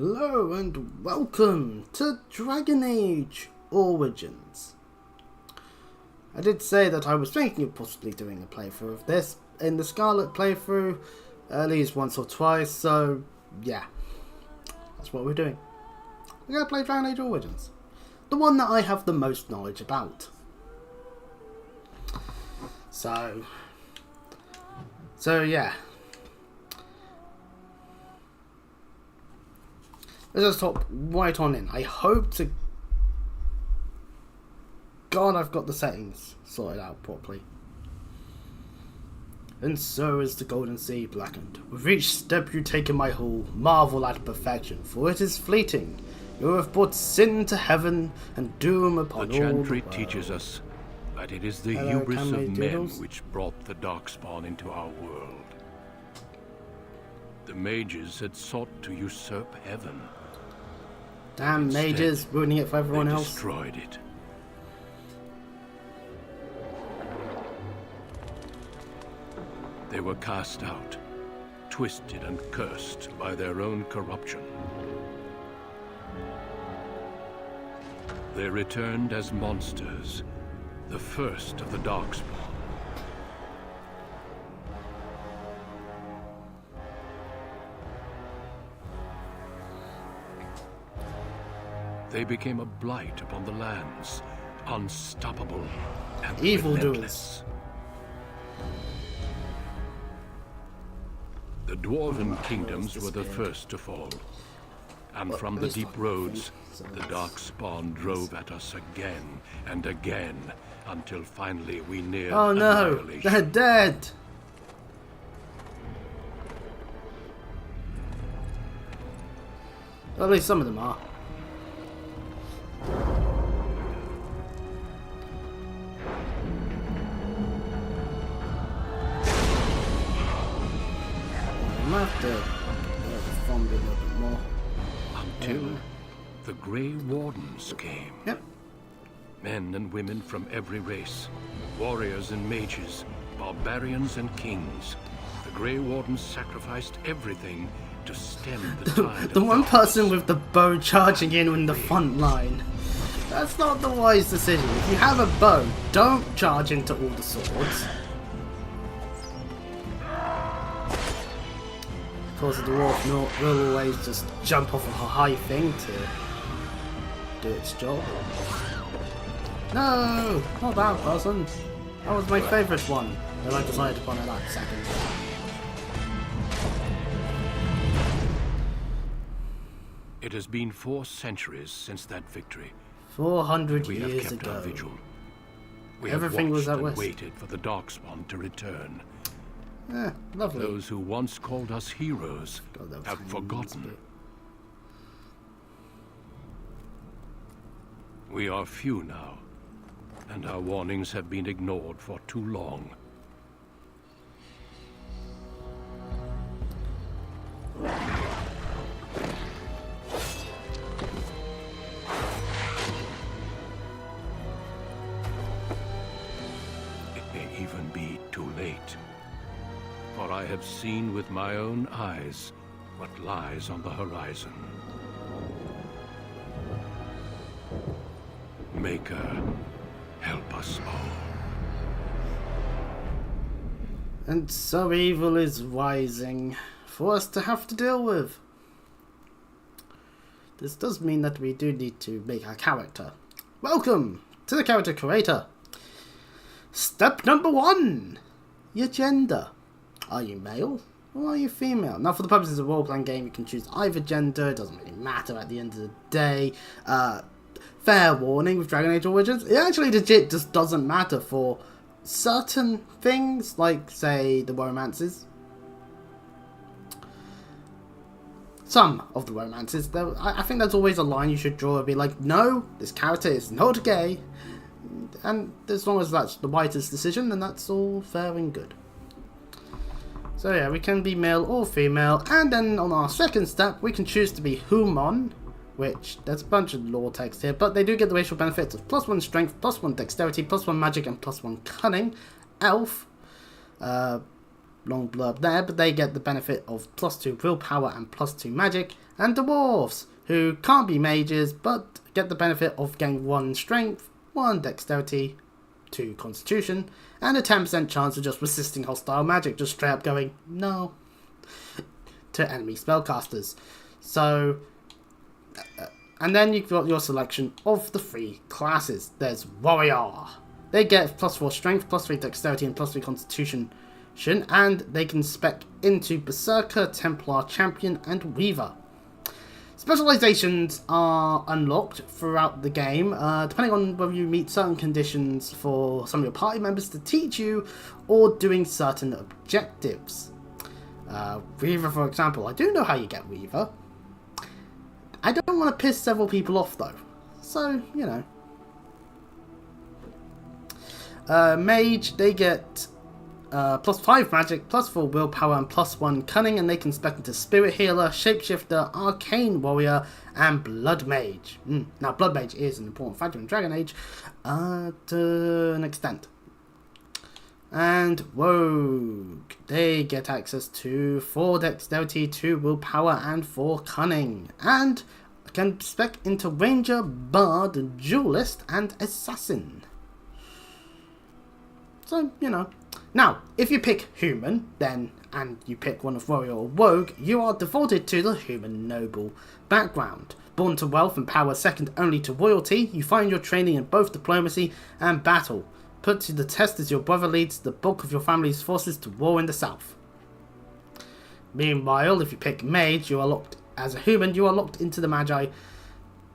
Hello and welcome to Dragon Age Origins. I did say that I was thinking of possibly doing a playthrough of this in the Scarlet playthrough at least once or twice, so yeah, that's what we're doing. We're going to play Dragon Age Origins, the one that I have the most knowledge about. So yeah. Let's just hop right on in. I hope to God I've got the settings sorted out properly. And so is the golden sea blackened. With each step you take in my hall, marvel at perfection, for it is fleeting. You have brought sin to heaven and doom upon all the world. The chantry teaches us that it is the hubris of men which brought the darkspawn into our world. The mages had sought to usurp heaven. Damn mages, ruining it for everyone else. Destroyed it. They were cast out, twisted and cursed by their own corruption. They returned as monsters, the first of the darkspawn. They became a blight upon the lands, unstoppable and evildoers. The dwarven kingdoms were the first to fall, and from the deep roads, the darkspawn drove at us again and again, until finally we neared annihilation. They're dead! Well, at least some of them are. I have to fond a little bit more. Until the Grey Wardens came. Yep. Men and women from every race, warriors and mages, barbarians and kings. The Grey Wardens sacrificed everything to stem the tide. The one person with the bow charging in the front line. That's not the wise decision. If you have a bow, don't charge into all the swords. Of course, the dwarf will always just jump off of a high thing to do its job. No! Not that person! That was my favourite one, that I decided upon at that second. It has been 4 centuries since that victory. 400 we years have kept ago. Our vigil. We Everything have was at watched and rest. waited for the darkspawn to return. Lovely. Those who once called us heroes have forgotten. We are few now, and our warnings have been ignored for too long. It may even be too late. For I have seen with my own eyes what lies on the horizon. Maker, help us all. And so evil is rising for us to have to deal with. This does mean that we do need to make our character. Welcome to the character creator. Step number 1. Your gender. Are you male or are you female? Now, for the purposes of a role-playing game, you can choose either gender. It doesn't really matter at the end of the day. Fair warning with Dragon Age Origins, it actually legit just doesn't matter for certain things, like, say, the romances. Some of the romances, I think there's always a line you should draw and be like, no, this character is not gay. And as long as that's the writer's decision, then that's all fair and good. So yeah, we can be male or female, and then on our second step, we can choose to be human, which, there's a bunch of lore text here, but they do get the racial benefits of +1 strength, +1 dexterity, +1 magic, and +1 cunning. Elf. long blurb there, but they get the benefit of +2 willpower and +2 magic. And dwarves, who can't be mages, but get the benefit of getting 1 strength, 1 dexterity, 2 constitution, and a 10% chance of just resisting hostile magic, just straight up going no to enemy spellcasters. So, and then you've got your selection of the 3 classes. There's Warrior. They get +4 strength, +3 dexterity, and +3 constitution, and they can spec into Berserker, Templar, Champion, and Weaver. Specializations are unlocked throughout the game, depending on whether you meet certain conditions for some of your party members to teach you, or doing certain objectives. Weaver, for example, I do know how you get Weaver. I don't want to piss several people off though, so, you know. Mage, they get +5 magic, +4 willpower, and +1 cunning, and they can spec into Spirit Healer, Shapeshifter, Arcane Warrior, and Blood Mage. Now, Blood Mage is an important factor in Dragon Age to an extent. And Rogue, they get access to 4 dexterity, 2 willpower, and 4 cunning, and can spec into Ranger, Bard, Duelist, and Assassin. So, you know. Now, if you pick Human, then, and you pick one of Warrior or Rogue, you are defaulted to the Human Noble background. Born to wealth and power second only to royalty, you find your training in both diplomacy and battle. Put to the test as your brother leads the bulk of your family's forces to war in the south. Meanwhile, if you pick Mage, you are locked, as a human, you are locked into the Magi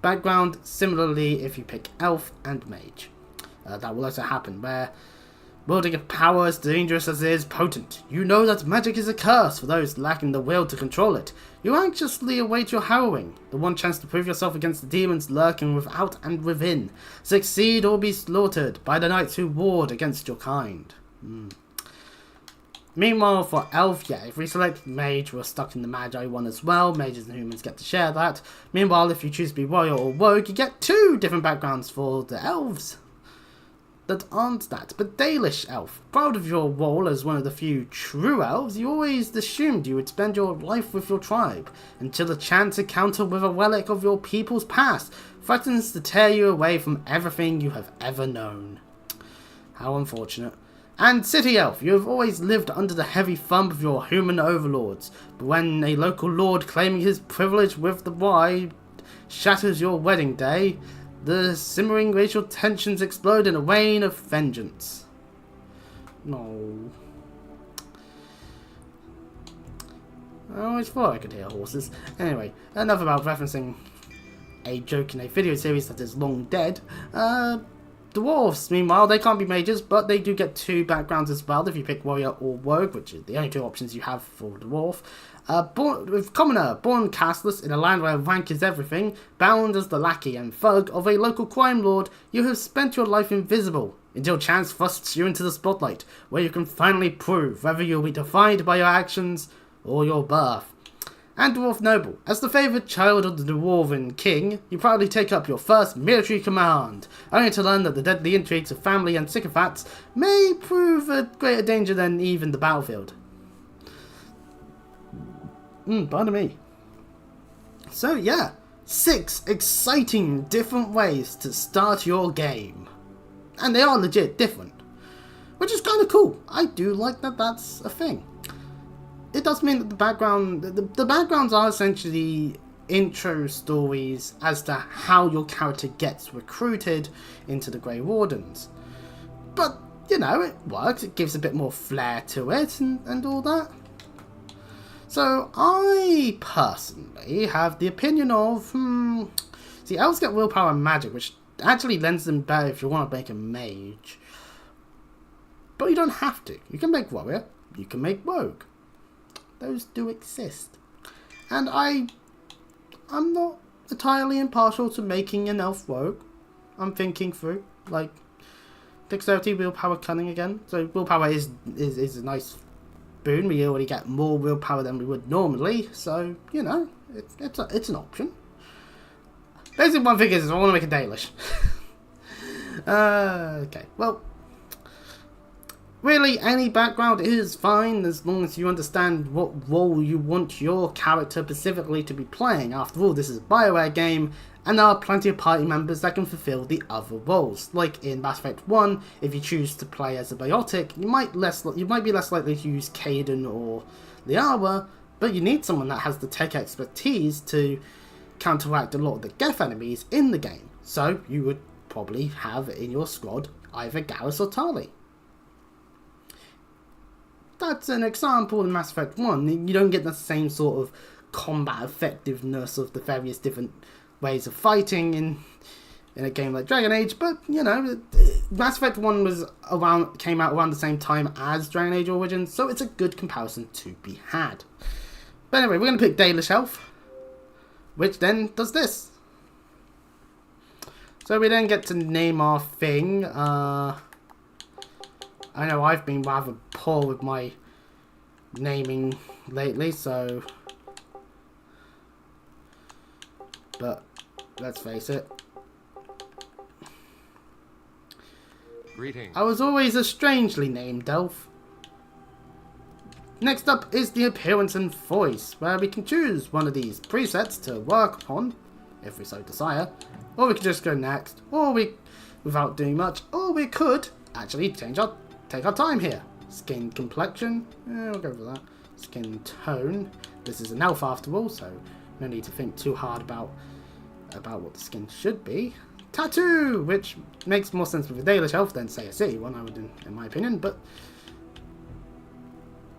background. Similarly, if you pick Elf and Mage. That will also happen, where wielding of power, as dangerous as it is potent, you know that magic is a curse for those lacking the will to control it. You anxiously await your harrowing, the one chance to prove yourself against the demons lurking without and within. Succeed or be slaughtered by the knights who ward against your kind. Meanwhile, for Elf, yeah, if we select Mage, we're stuck in the Magi one as well. Mages and humans get to share that. Meanwhile, if you choose to be Warrior or Rogue, you get 2 different backgrounds for the Elves that aren't that. But Dalish Elf, proud of your role as one of the few true elves, you always assumed you would spend your life with your tribe, until a chance encounter with a relic of your people's past threatens to tear you away from everything you have ever known. How unfortunate. And City Elf, you have always lived under the heavy thumb of your human overlords, but when a local lord claiming his privilege with the bride shatters your wedding day, the simmering racial tensions explode in a rain of vengeance. No. I always thought I could hear horses. Anyway, enough about referencing a joke in a video series that is long dead. Dwarves, meanwhile, they can't be mages, but they do get 2 backgrounds as well if you pick Warrior or Rogue, which is the only 2 options you have for Dwarf. Commoner, born castless in a land where rank is everything, bound as the lackey and thug of a local crime lord, you have spent your life invisible, until chance thrusts you into the spotlight, where you can finally prove whether you'll be defined by your actions or your birth. And Dwarf Noble, as the favoured child of the Dwarven King, you proudly take up your first military command, only to learn that the deadly intrigues of family and sycophants may prove a greater danger than even the battlefield. Pardon me. So yeah, 6 exciting different ways to start your game. And they are legit different, which is kind of cool. I do like that that's a thing. It does mean that the backgrounds are essentially intro stories as to how your character gets recruited into the Grey Wardens. But, you know, it works. It gives a bit more flair to it and all that. So, I personally have the opinion of, see, elves get willpower and magic, which actually lends them better if you want to make a mage. But you don't have to. You can make warrior, you can make rogue. Those do exist. And I'm not entirely impartial to making an elf rogue. I'm thinking through, like, dexterity, willpower, cunning again. So willpower is a nice boon. We already get more willpower than we would normally, so you know it's an option. Basically, one thing is I want to make a Dalish. Okay, well, Really, any background is fine as long as you understand what role you want your character specifically to be playing. After all, this is a Bioware game, and there are plenty of party members that can fulfill the other roles. Like in Mass Effect 1, if you choose to play as a biotic, you might be less likely to use Kaidan or Liara, but you need someone that has the tech expertise to counteract a lot of the Geth enemies in the game. So you would probably have in your squad either Garrus or Tali. That's an example in Mass Effect 1. You don't get the same sort of combat effectiveness of the various different ways of fighting in a game like Dragon Age, but you know, Mass Effect 1 came out around the same time as Dragon Age Origins, so it's a good comparison to be had. But anyway, we're going to pick Dalish Health, which then does this. So we then get to name our thing. I know I've been rather poor with my naming lately, so... But, let's face it. Greetings. I was always a strangely named elf. Next up is the appearance and voice, where we can choose one of these presets to work upon, if we so desire. Or we could just go next, or without doing much, or we could actually take our time here. Skin complexion, we'll go for that. Skin tone. This is an elf after all, so no need to think too hard about what the skin should be. Tattoo, which makes more sense with a Dalish elf than say a city one, I would, in my opinion, but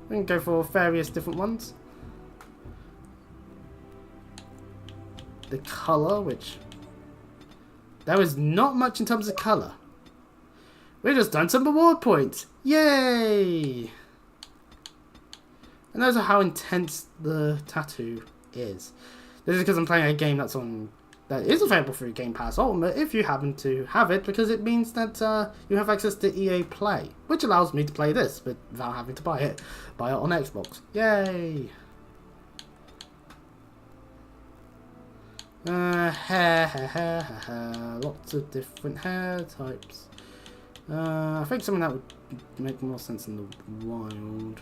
we can go for various different ones. The colour, which there is not much in terms of colour. We've just done some reward points. Yay! And those are how intense the tattoo is. This is because I'm playing a game that is available through Game Pass Ultimate if you happen to have it, because it means that you have access to EA Play, which allows me to play this, but without having to buy it on Xbox. Yay! Hair. Lots of different hair types. I think something that would make more sense in the wild.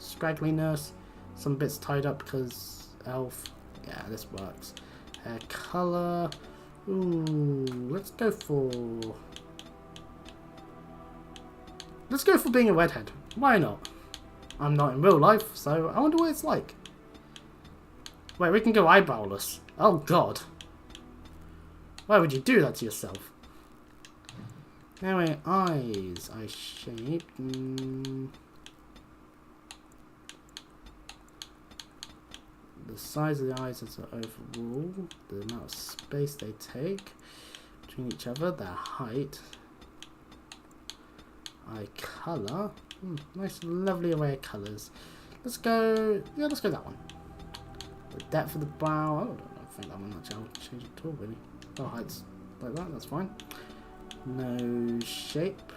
Scraggliness. Some bits tied up because elf. Yeah, this works. Hair colour. Ooh, let's go for being a redhead. Why not? I'm not in real life, so I wonder what it's like. Wait, we can go eyebrowless. Oh god. Why would you do that to yourself? Anyway, eyes. Eye shape. The size of the eyes is overall. The amount of space they take between each other. Their height. Eye colour. Nice lovely array of colours. Let's go that one. The depth of the brow. I don't think that one actually will change at all really. Oh, height's like that, that's fine. Nose shape.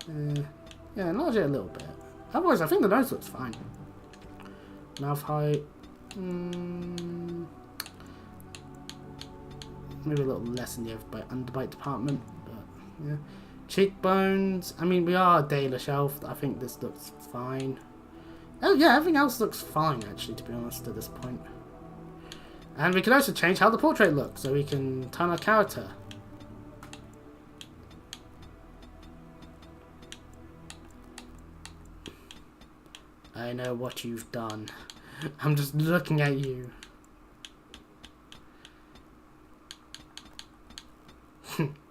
Yeah, enlarge it a little bit. Otherwise, I think the nose looks fine. Mouth height. Maybe a little less in the underbite department, but yeah. Cheekbones. I mean, we are a Dalish elf. I think this looks fine. Oh yeah, everything else looks fine actually, to be honest, at this point. And we can also change how the portrait looks, so we can turn our character. I know what you've done. I'm just looking at you.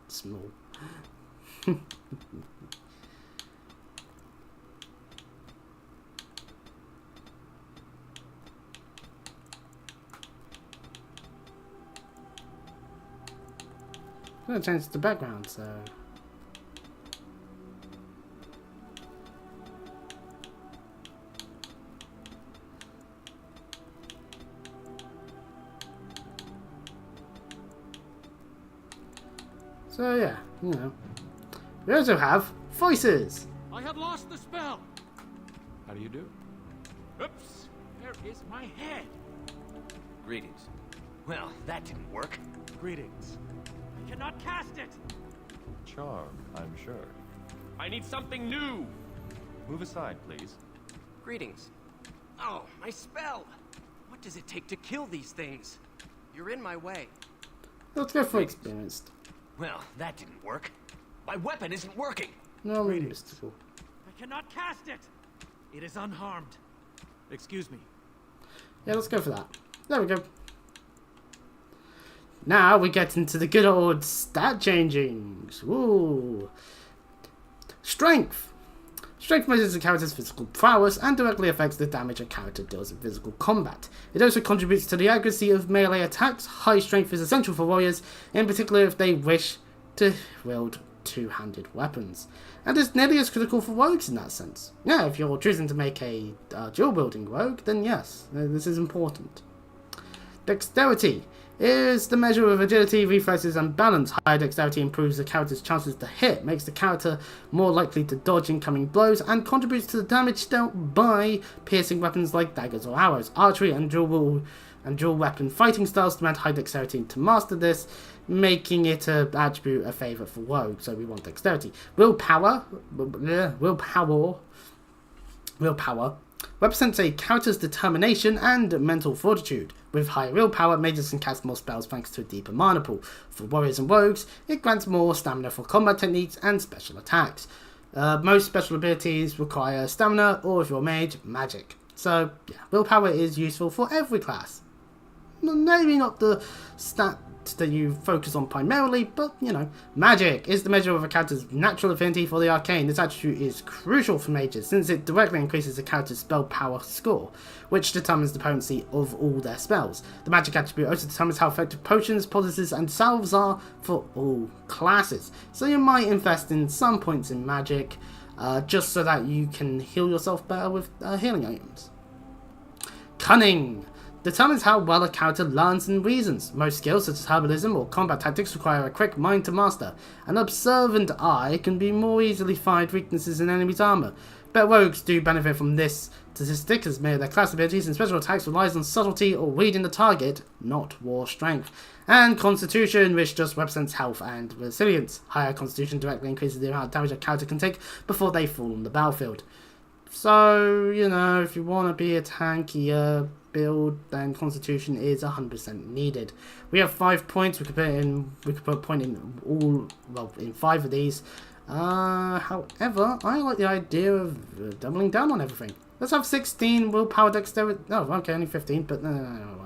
Small. I'm gonna change the background, so. So yeah, you know. We also have voices. I have lost the spell. How do you do? Oops, there is my head. Greetings. Well, that didn't work. Greetings. I cannot cast it. Charm, I'm sure. I need something new. Move aside, please. Greetings. Oh, my spell. What does it take to kill these things? You're in my way. Let's go for experienced. Well, that didn't work. My weapon isn't working. No, mystical. I cannot cast it. It is unharmed. Excuse me. Yeah, let's go for that. There we go. Now we get into the good old stat changings. Ooh. Strength. Strength measures a character's physical prowess and directly affects the damage a character deals in physical combat. It also contributes to the accuracy of melee attacks. High strength is essential for warriors, in particular if they wish to wield two-handed weapons. And is nearly as critical for rogues in that sense. Yeah, if you're choosing to make a dual-wielding rogue, then yes, this is important. Dexterity is the measure of agility, reflexes, and balance. Higher dexterity improves the character's chances to hit, makes the character more likely to dodge incoming blows, and contributes to the damage dealt by piercing weapons like daggers or arrows. Archery and dual weapon fighting styles demand high dexterity to master this, making it an attribute a favourite for rogue, so we want dexterity. Willpower represents a character's determination and mental fortitude. With high willpower, mages can cast more spells thanks to a deeper mana pool. For warriors and rogues, it grants more stamina for combat techniques and special attacks. Most special abilities require stamina, or if you're a mage, magic. So, yeah, willpower is useful for every class. Maybe not the stat that you focus on primarily, but, you know. Magic is the measure of a character's natural affinity for the arcane. This attribute is crucial for mages, since it directly increases a character's spell power score, which determines the potency of all their spells. The magic attribute also determines how effective potions, poultices, and salves are for all classes. So you might invest in some points in magic, just so that you can heal yourself better with healing items. Cunning determines how well a character learns and reasons. Most skills, such as herbalism or combat tactics, require a quick mind to master. An observant eye can be more easily find weaknesses in enemies' armour. But rogues do benefit from this statistic, as many of their class abilities and special attacks relies on subtlety or reading the target, not war strength. And constitution, which just represents health and resilience. Higher constitution directly increases the amount of damage a character can take before they fall on the battlefield. So, you know, if you want to be a tankier build, then constitution is 100% needed. We have 5 points. We could put a point in all, well, in 5 of these. However, I like the idea of doubling down on everything. Let's have 16 willpower, dexterity. Oh, okay, only 15, but no.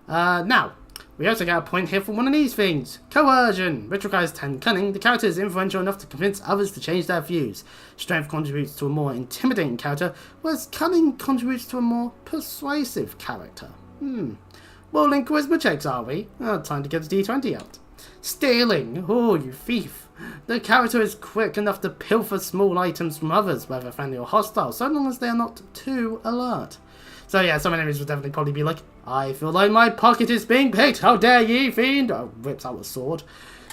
Now, we also get a point here for one of these things. Coercion, which requires 10 cunning. The character is influential enough to convince others to change their views. Strength contributes to a more intimidating character, whereas cunning contributes to a more persuasive character. Rolling charisma checks, are we? Time to get the D20 out. Stealing, oh, you thief. The character is quick enough to pilfer small items from others, whether friendly or hostile, so long as they are not too alert. So yeah, some enemies would definitely probably be like, I feel like my pocket is being picked, how dare ye, fiend! Whips out a sword.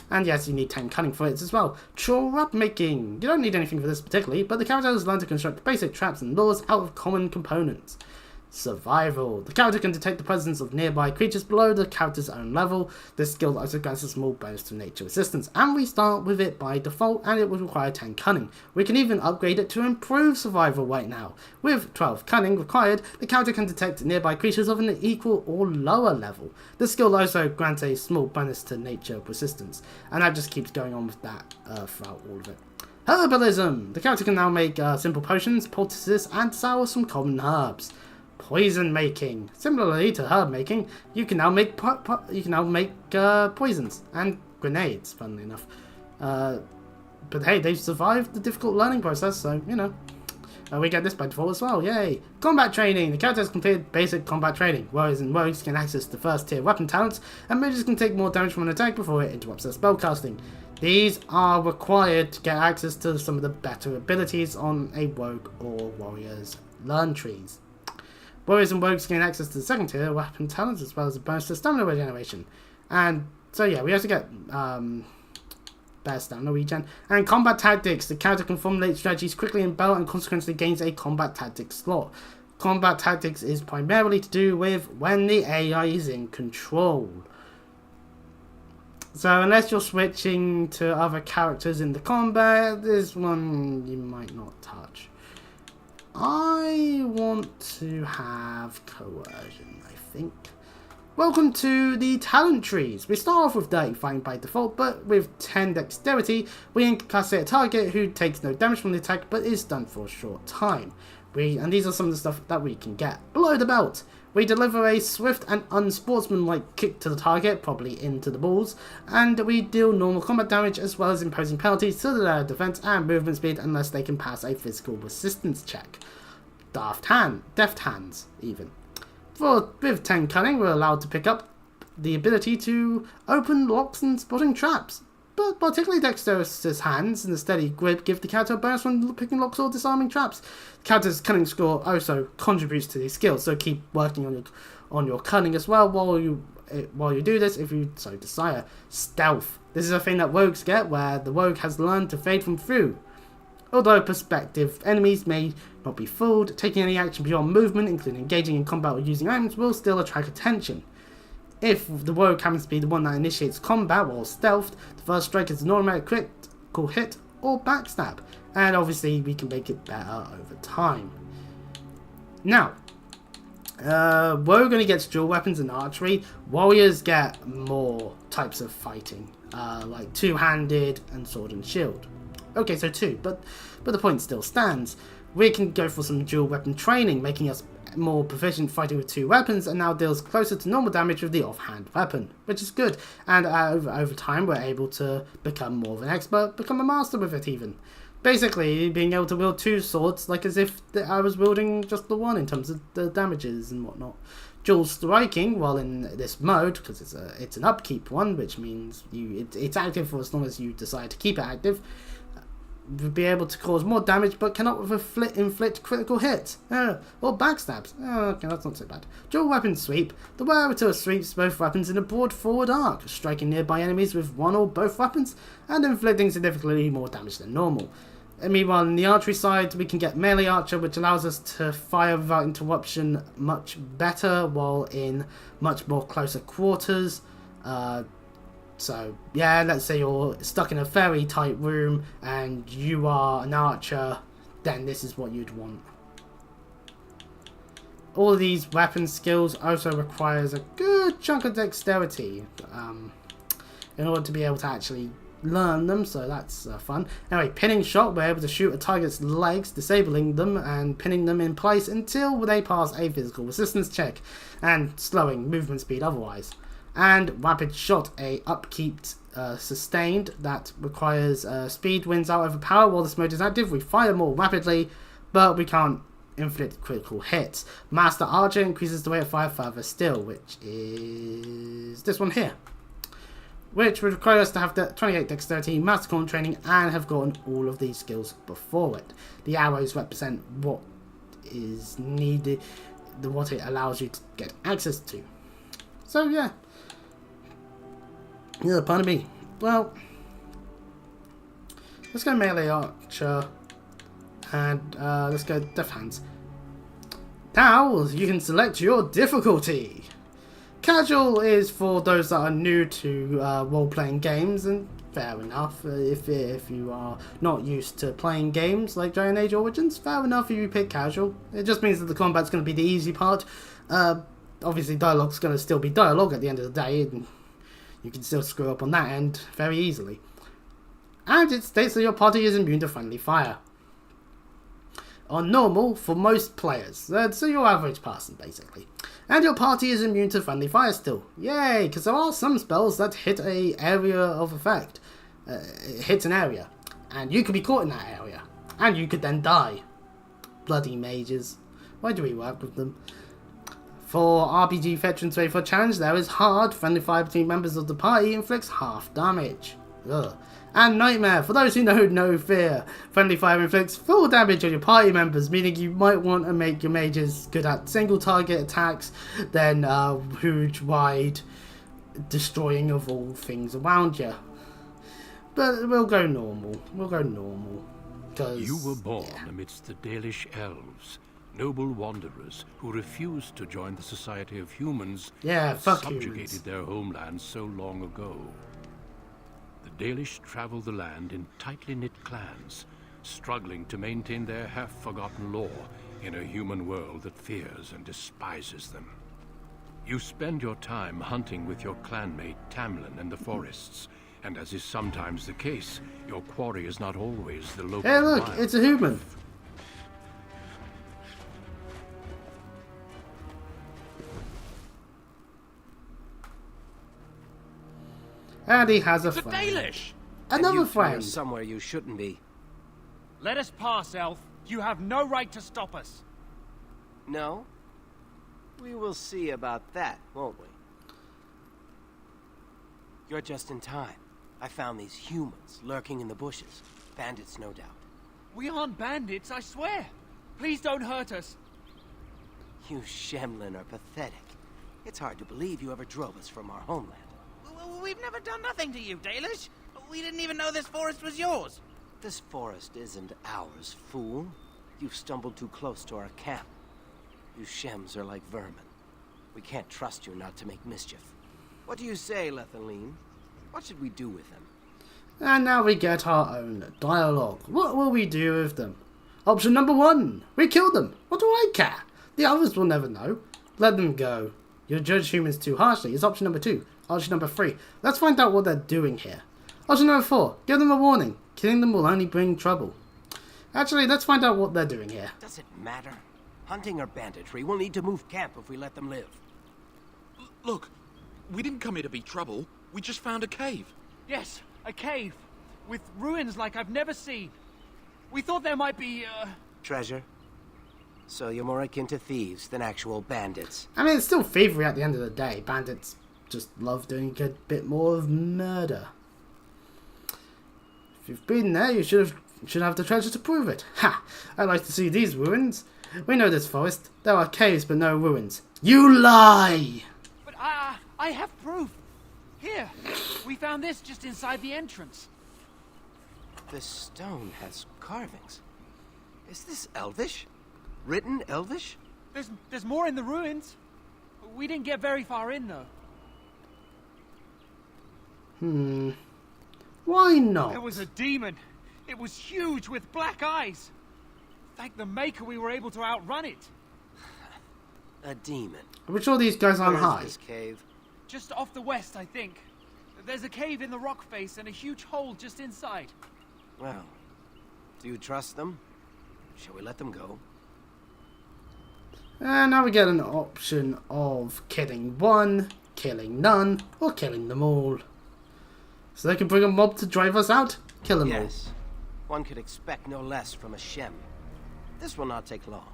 And yes, you need 10 cunning for it as well. Trap making. You don't need anything for this particularly, but the character has learned to construct basic traps and lures out of common components. Survival. The character can detect the presence of nearby creatures below the character's own level. This skill also grants a small bonus to nature resistance, and we start with it by default, and it will require 10 cunning. We can even upgrade it to improve survival right now. With 12 cunning required, the character can detect nearby creatures of an equal or lower level. This skill also grants a small bonus to nature resistance, and that just keeps going on with that throughout all of it. Herbalism. The character can now make simple potions, poultices, and sours from common herbs. Poison making. Similarly to herb making, you can now make poisons and grenades, funnily enough. But hey, they've survived the difficult learning process, so, you know. We get this by default as well, yay! Combat training. The character has completed basic combat training. Warriors and rogues can access the first tier weapon talents, and mages can take more damage from an attack before it interrupts their spellcasting. These are required to get access to some of the better abilities on a rogue or warrior's learn trees. Warriors and rogues gain access to the second tier weapon talents as well as a bonus to stamina regeneration. And so yeah, we also get better stamina regen. And combat tactics. The character can formulate strategies quickly in battle and consequently gains a combat tactics slot. Combat tactics is primarily to do with when the AI is in control. So unless you're switching to other characters in the combat, this one you might not touch. I want to have coercion, I think. Welcome to the talent trees. We start off with dirty fighting by default, but with 10 dexterity, we incapacitate a target who takes no damage from the attack but is stunned for a short time. And these are some of the stuff that we can get. Below the belt, we deliver a swift and unsportsmanlike kick to the target, probably into the balls, and we deal normal combat damage as well as imposing penalties to their defense and movement speed unless they can pass a physical resistance check. Deft hands, even. With 10 cunning, we're allowed to pick up the ability to open locks and spotting traps. But particularly dexterous hands and a steady grip give the character a bonus when picking locks or disarming traps. The character's cunning score also contributes to these skills, so keep working on your cunning as well while you do this if you so desire. Stealth. This is a thing that rogues get, where the rogue has learned to fade from view. Although prospective enemies may not be fooled, taking any action beyond movement, including engaging in combat or using items, will still attract attention. If the rogue happens to be the one that initiates combat while stealthed, the first strike is an automatic critical hit or backstab, and obviously we can make it better over time. Now, rogue only gets dual weapons and archery. Warriors get more types of fighting, like two-handed and sword and shield. Okay, so 2, but the point still stands. We can go for some dual weapon training, making us more proficient fighting with 2 weapons, and now deals closer to normal damage with the offhand weapon, which is good. And over time, we're able to become more of an expert, become a master with it even. Basically, being able to wield 2 swords, like as if I was wielding just the one in terms of the damages and whatnot. Dual striking, while in this mode, because it's an upkeep one, which means it's active for as long as you decide to keep it active, would be able to cause more damage but cannot inflict critical hits or backstabs. Okay, that's not so bad. Dual weapon sweep. The wearer sweeps both weapons in a broad forward arc, striking nearby enemies with one or both weapons and inflicting significantly more damage than normal. And meanwhile, on the archery side, we can get melee archer, which allows us to fire without interruption much better while in much more closer quarters. So, yeah, let's say you're stuck in a very tight room and you are an archer, then this is what you'd want. All of these weapon skills also requires a good chunk of dexterity in order to be able to actually learn them, so that's fun. Anyway, pinning shot, we're able to shoot a target's legs, disabling them and pinning them in place until they pass a physical resistance check and slowing movement speed otherwise. And rapid shot, a upkeep sustained that requires speed wins out over power. While this mode is active, we fire more rapidly, but we can't inflict critical hits. Master archer increases the rate of fire further still, which is this one here, which would require us to have the 28 dexterity, master command training, and have gotten all of these skills before it. The arrows represent what is needed, what it allows you to get access to. So yeah. Yeah, pardon me. Well, let's go melee archer and let's go deft hands. Now you can select your difficulty. Casual is for those that are new to role-playing games, and fair enough. If you are not used to playing games like Dragon Age Origins, fair enough if you pick casual. It just means that the combat's going to be the easy part. Obviously, dialogue's going to still be dialogue at the end of the day, and you can still screw up on that end very easily. And it states that your party is immune to friendly fire. On normal, for most players, so your average person basically. And your party is immune to friendly fire still. Yay, because there are some spells that hit an area of effect. It hits an area, and you could be caught in that area, and you could then die. Bloody mages. Why do we work with them? For RPG Veterans Ready for Challenge, there is hard. Friendly fire between members of the party inflicts half damage. Ugh. And Nightmare. For those who know no fear, friendly fire inflicts full damage on your party members, meaning you might want to make your mages good at single target attacks, then huge, wide destroying of all things around you. But we'll go normal. You were born amidst the Dalish elves, noble wanderers who refused to join the society of humans that subjugated their homelands so long ago. Dalish travel the land in tightly knit clans, struggling to maintain their half-forgotten lore in a human world that fears and despises them. You spend your time hunting with your clanmate Tamlin in the forests, and as is sometimes the case, your quarry is not always the local Hey look, wild. it's a human. And he has a It's a friend. Dalish! Another You two are friend. somewhere you shouldn't be. Let us pass, Elf. You have no right to stop us. No? We will see about that, won't we? You're just in time. I found these humans lurking in the bushes. Bandits, no doubt. We aren't bandits, I swear. Please don't hurt us. You Shemlin are pathetic. It's hard to believe you ever drove us from our homeland. We've never done nothing to you, Dalish. We didn't even know this forest was yours. This forest isn't ours, fool. You've stumbled too close to our camp. You Shems are like vermin. We can't trust you not to make mischief. What do you say, Lethaline? What should we do with them? And now we get our own dialogue. What will we do with them? Option number 1. We kill them. What do I care? The others will never know. Let them go. You judge humans too harshly is option number 2. Option number 3. Let's find out what they're doing here. Option number 4. Give them a warning. Killing them will only bring trouble. Actually, let's find out what they're doing here. Does it matter? Hunting or banditry, we'll need to move camp if we let them live. Look, we didn't come here to be trouble. We just found a cave. Yes, a cave. With ruins like I've never seen. We thought there might be, Treasure? So you're more akin to thieves than actual bandits. I mean, it's still thievery at the end of the day. Bandits just love doing a good bit more of murder. If you've been there, you should have the treasure to prove it. Ha! I'd like to see these ruins. We know this forest. There are caves, but no ruins. You lie! But I have proof. Here, we found this just inside the entrance. This stone has carvings. Is this Elvish? Written Elvish? There's more in the ruins. We didn't get very far in, though. Why not? There was a demon. It was huge with black eyes. Thank the Maker we were able to outrun it. A demon. I'm sure these guys aren't Where is high. this cave? Just off the west, I think. There's a cave in the rock face and a huge hole just inside. Well, do you trust them? Shall we let them go? And now we get an option of killing one, killing none, or killing them all. So they can bring a mob to drive us out? Kill them all. Yes. One could expect no less from a Shem. This will not take long.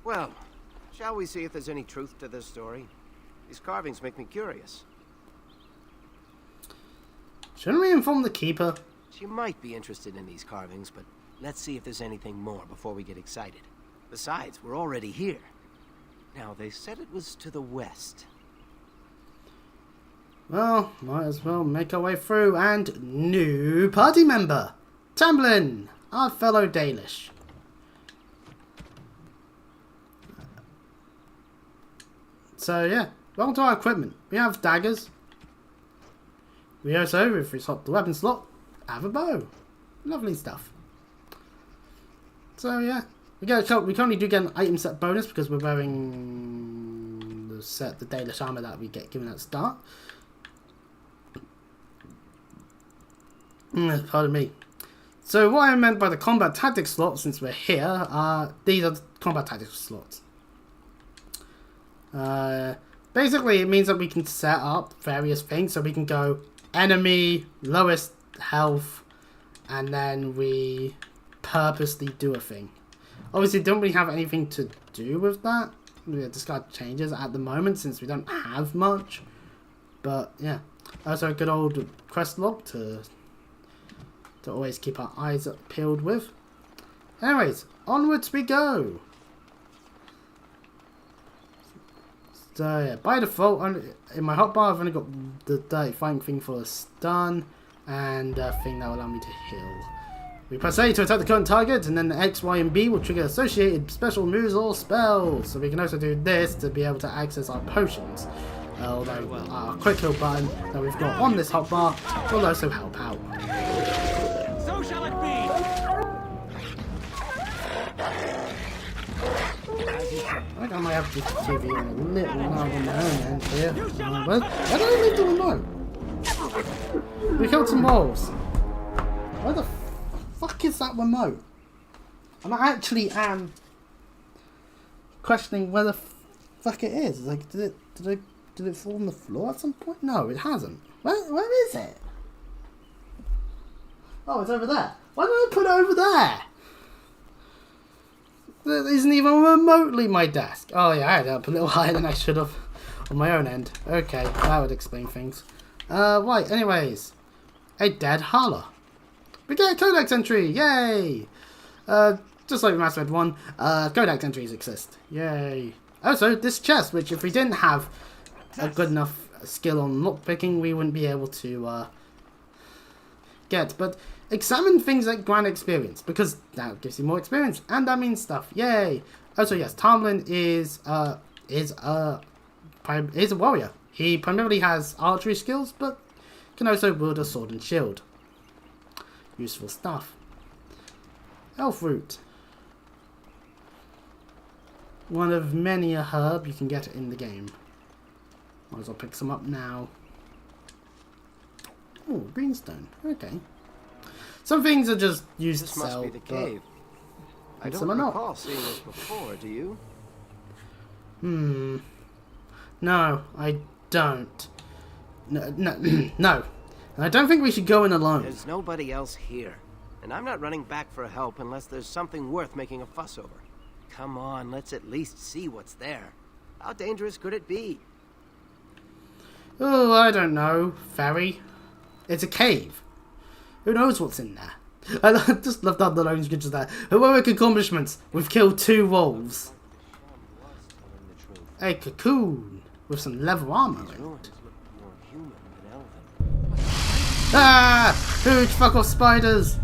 Well, shall we see if there's any truth to this story? These carvings make me curious. Shouldn't we inform the keeper? She might be interested in these carvings, but let's see if there's anything more before we get excited. Besides, we're already here. Now, they said it was to the west. Well, might as well make our way through. And new party member, Tamlin, our fellow Dalish. So yeah, welcome to our equipment. We have daggers. We also, if we swap the weapon slot, have a bow. Lovely stuff. So yeah, we currently do get an item set bonus because we're wearing the Dalish armor that we get given at the start. Pardon me. So what I meant by the combat tactics slot, since we're here, these are the combat tactics slots. Basically, it means that we can set up various things. So we can go enemy, lowest health, and then we purposely do a thing. Obviously, don't really have anything to do with that. We discard changes at the moment since we don't have much. But yeah, also a good old quest log to always keep our eyes peeled with. Anyways, onwards we go. So yeah, by default, in my hotbar I've only got the dirty fighting thing for a stun and a thing that will allow me to heal. We press A to attack the current target, and then the X, Y, and B will trigger associated special moves or spells. So we can also do this to be able to access our potions. Although our quick heal button that we've got on this hotbar will also help out. So shall it be. I think I might have to TV on a little loud on my own end here. Where did I leave the remote? We killed some wolves. Where the fuck is that remote? And I actually am questioning where the fuck it is. Like, did it fall on the floor at some point? No, it hasn't. Where is it? Oh, it's over there. Why did I put it over there? That isn't even remotely my desk. Oh yeah, I had it up a little higher than I should have on my own end. Okay, that would explain things. Right, anyways. A dead Hala. We get a codex entry! Yay! Just like Mass Effect 1, codex entries exist. Yay! Also, this chest, which if we didn't have a good enough skill on lockpicking, we wouldn't be able to get. But examine things that grant experience, because that gives you more experience, and that means stuff. Yay! Also, yes, Tamlin is a warrior. He primarily has archery skills, but can also wield a sword and shield. Useful stuff. Elf root. One of many a herb you can get in the game. Might as well pick some up now. Oh, greenstone. Okay. Some things are just used to sell. This must be the cave. I don't recall seeing this before, do you? No, I don't. No. And I don't think we should go in alone. There's nobody else here. And I'm not running back for help unless there's something worth making a fuss over. Come on, let's at least see what's there. How dangerous could it be? Oh, I don't know, Ferry. It's a cave. Who knows what's in there? I just love that the lone scriptures there. Heroic accomplishments. We've killed 2 wolves. A cocoon with some leather armor in it. Ah! Huge fuck off spiders!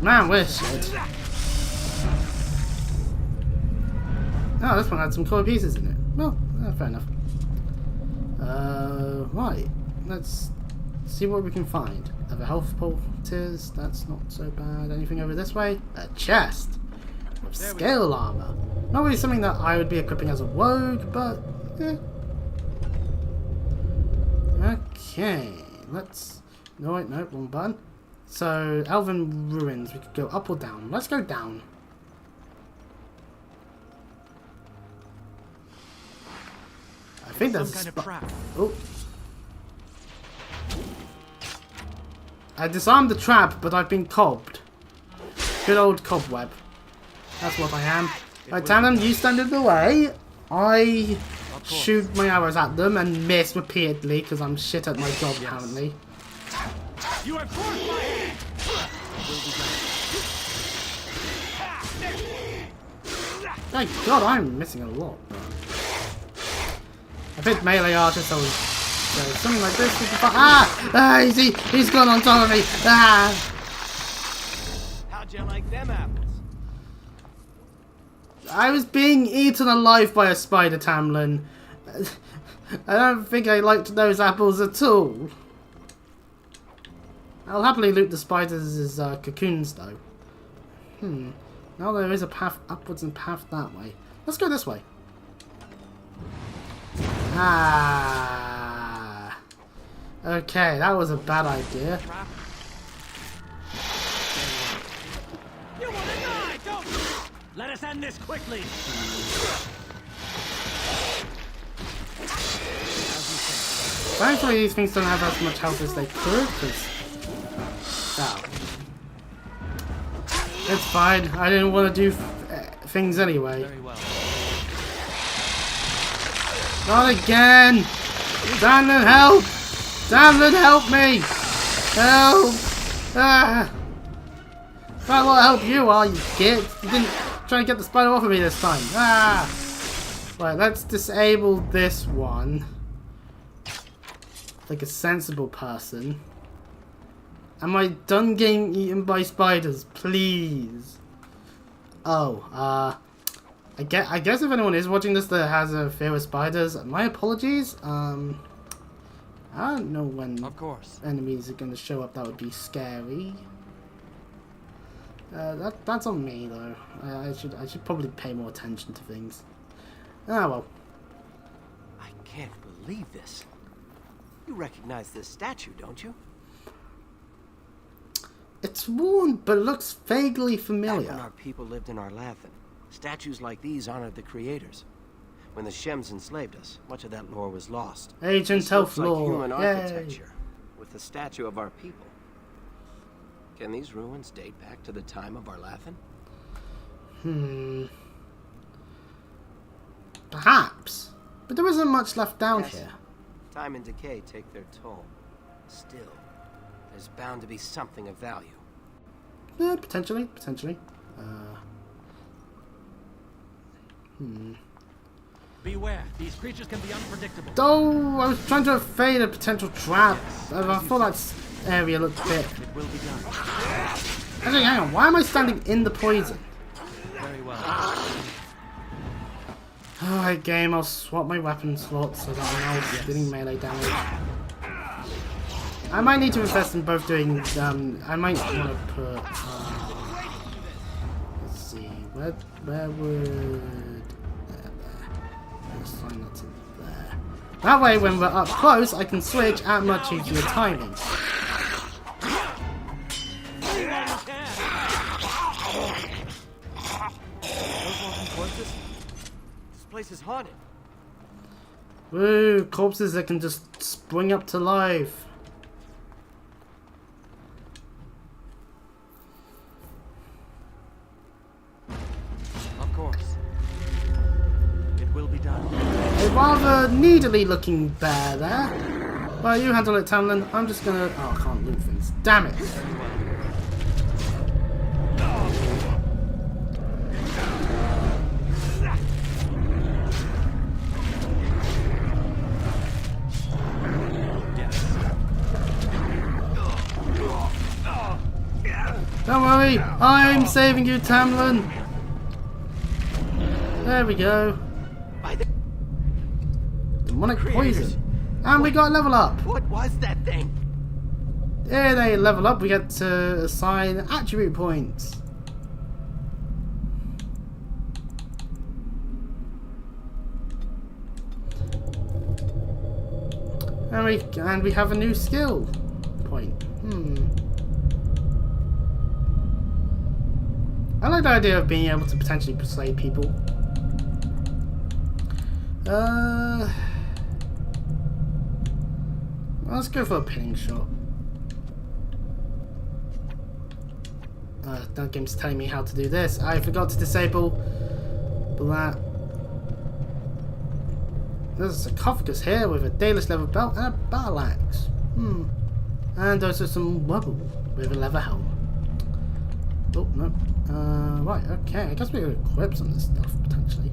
Man, we're shit. Oh, this one had some cool pieces in it. Well, fair enough. Right. Let's see what we can find. Other health porters, that's not so bad. Anything over this way? A chest with scale armor. Not really something that I would be equipping as a rogue, but okay, let's. No, wait, no, wrong button. So, Elven Ruins, we could go up or down. Let's go down. I think there's some kind of trap. Oh. I disarmed the trap, but I've been cobbed. Good old cobweb. That's what I am. Right, Tannen, you stand in the way. I shoot my arrows at them and miss repeatedly because I'm shit at my job apparently. You have forced my hand. Thank God, I'm missing a lot. I think melee artist, so something like this. He's gone on top of me. How'd you like them apples? I was being eaten alive by a spider, Tamlin. I don't think I liked those apples at all. I'll happily loot the spiders' cocoons, though. Now there is a path upwards and path that way. Let's go this way. Okay, that was a bad idea. You want to die, don't you? Let us end this quickly. Thankfully, these things don't have as much health as they could, because... Oh. It's fine. I didn't want to do things anyway. Very well. Not again! Damn, help! Damn, help me! Help! Try to help you, are you kid? You didn't try to get the spider off of me this time. Right, let's disable this one. Like a sensible person. Am I done getting eaten by spiders? Please. Oh, I guess if anyone is watching this that has a fear of spiders, my apologies. I don't know when Of course. enemies are going to show up. That would be scary. That's on me though. I should probably pay more attention to things. Ah well. I can't believe this. You recognize this statue, don't you? It's worn, but looks vaguely Back familiar. when our people lived in Arlathan, statues like these honored the creators. When the Shems enslaved us, much of that lore was lost. Agent This looks like Elflore. human Yay. architecture, with the statue of our people. Can these ruins date back to the time of Arlathan? Perhaps. But there isn't much left down Yes. here. Time and decay take their toll. Still, there's bound to be something of value. Potentially. Beware, these creatures can be unpredictable. Oh, I was trying to evade a potential trap. I thought that area looked a bit. It will be done. Actually, hang on. Why am I standing in the poison? Very well. Alright, game. I'll swap my weapon slots so that I'm now dealing melee damage. I might need to invest in both doing. I might want to put. Let's see. Where would. Assign that to there. That way, when we're up close, I can switch at much easier timing. This place is haunted. Woo! Corpses that can just spring up to life. Of course. It will be done. A rather needily looking bear there. Well, you handle it, Tamlin. I'm just gonna. Oh, I can't loot things. Damn it! Don't worry, I'm saving you, Tamlin. There we go. Demonic poison. And we got a level up. What was that thing? Here they level up, we get to assign attribute points. And we have a new skill point. I like the idea of being able to potentially persuade people. Let's go for a pinning shot. That game's telling me how to do this. I forgot to disable that. There's a sarcophagus here with a Daedalus leather belt and a battle axe. And also some wobble with a leather helm. Oh, no. Right, okay. I guess we can equip some of this stuff, potentially.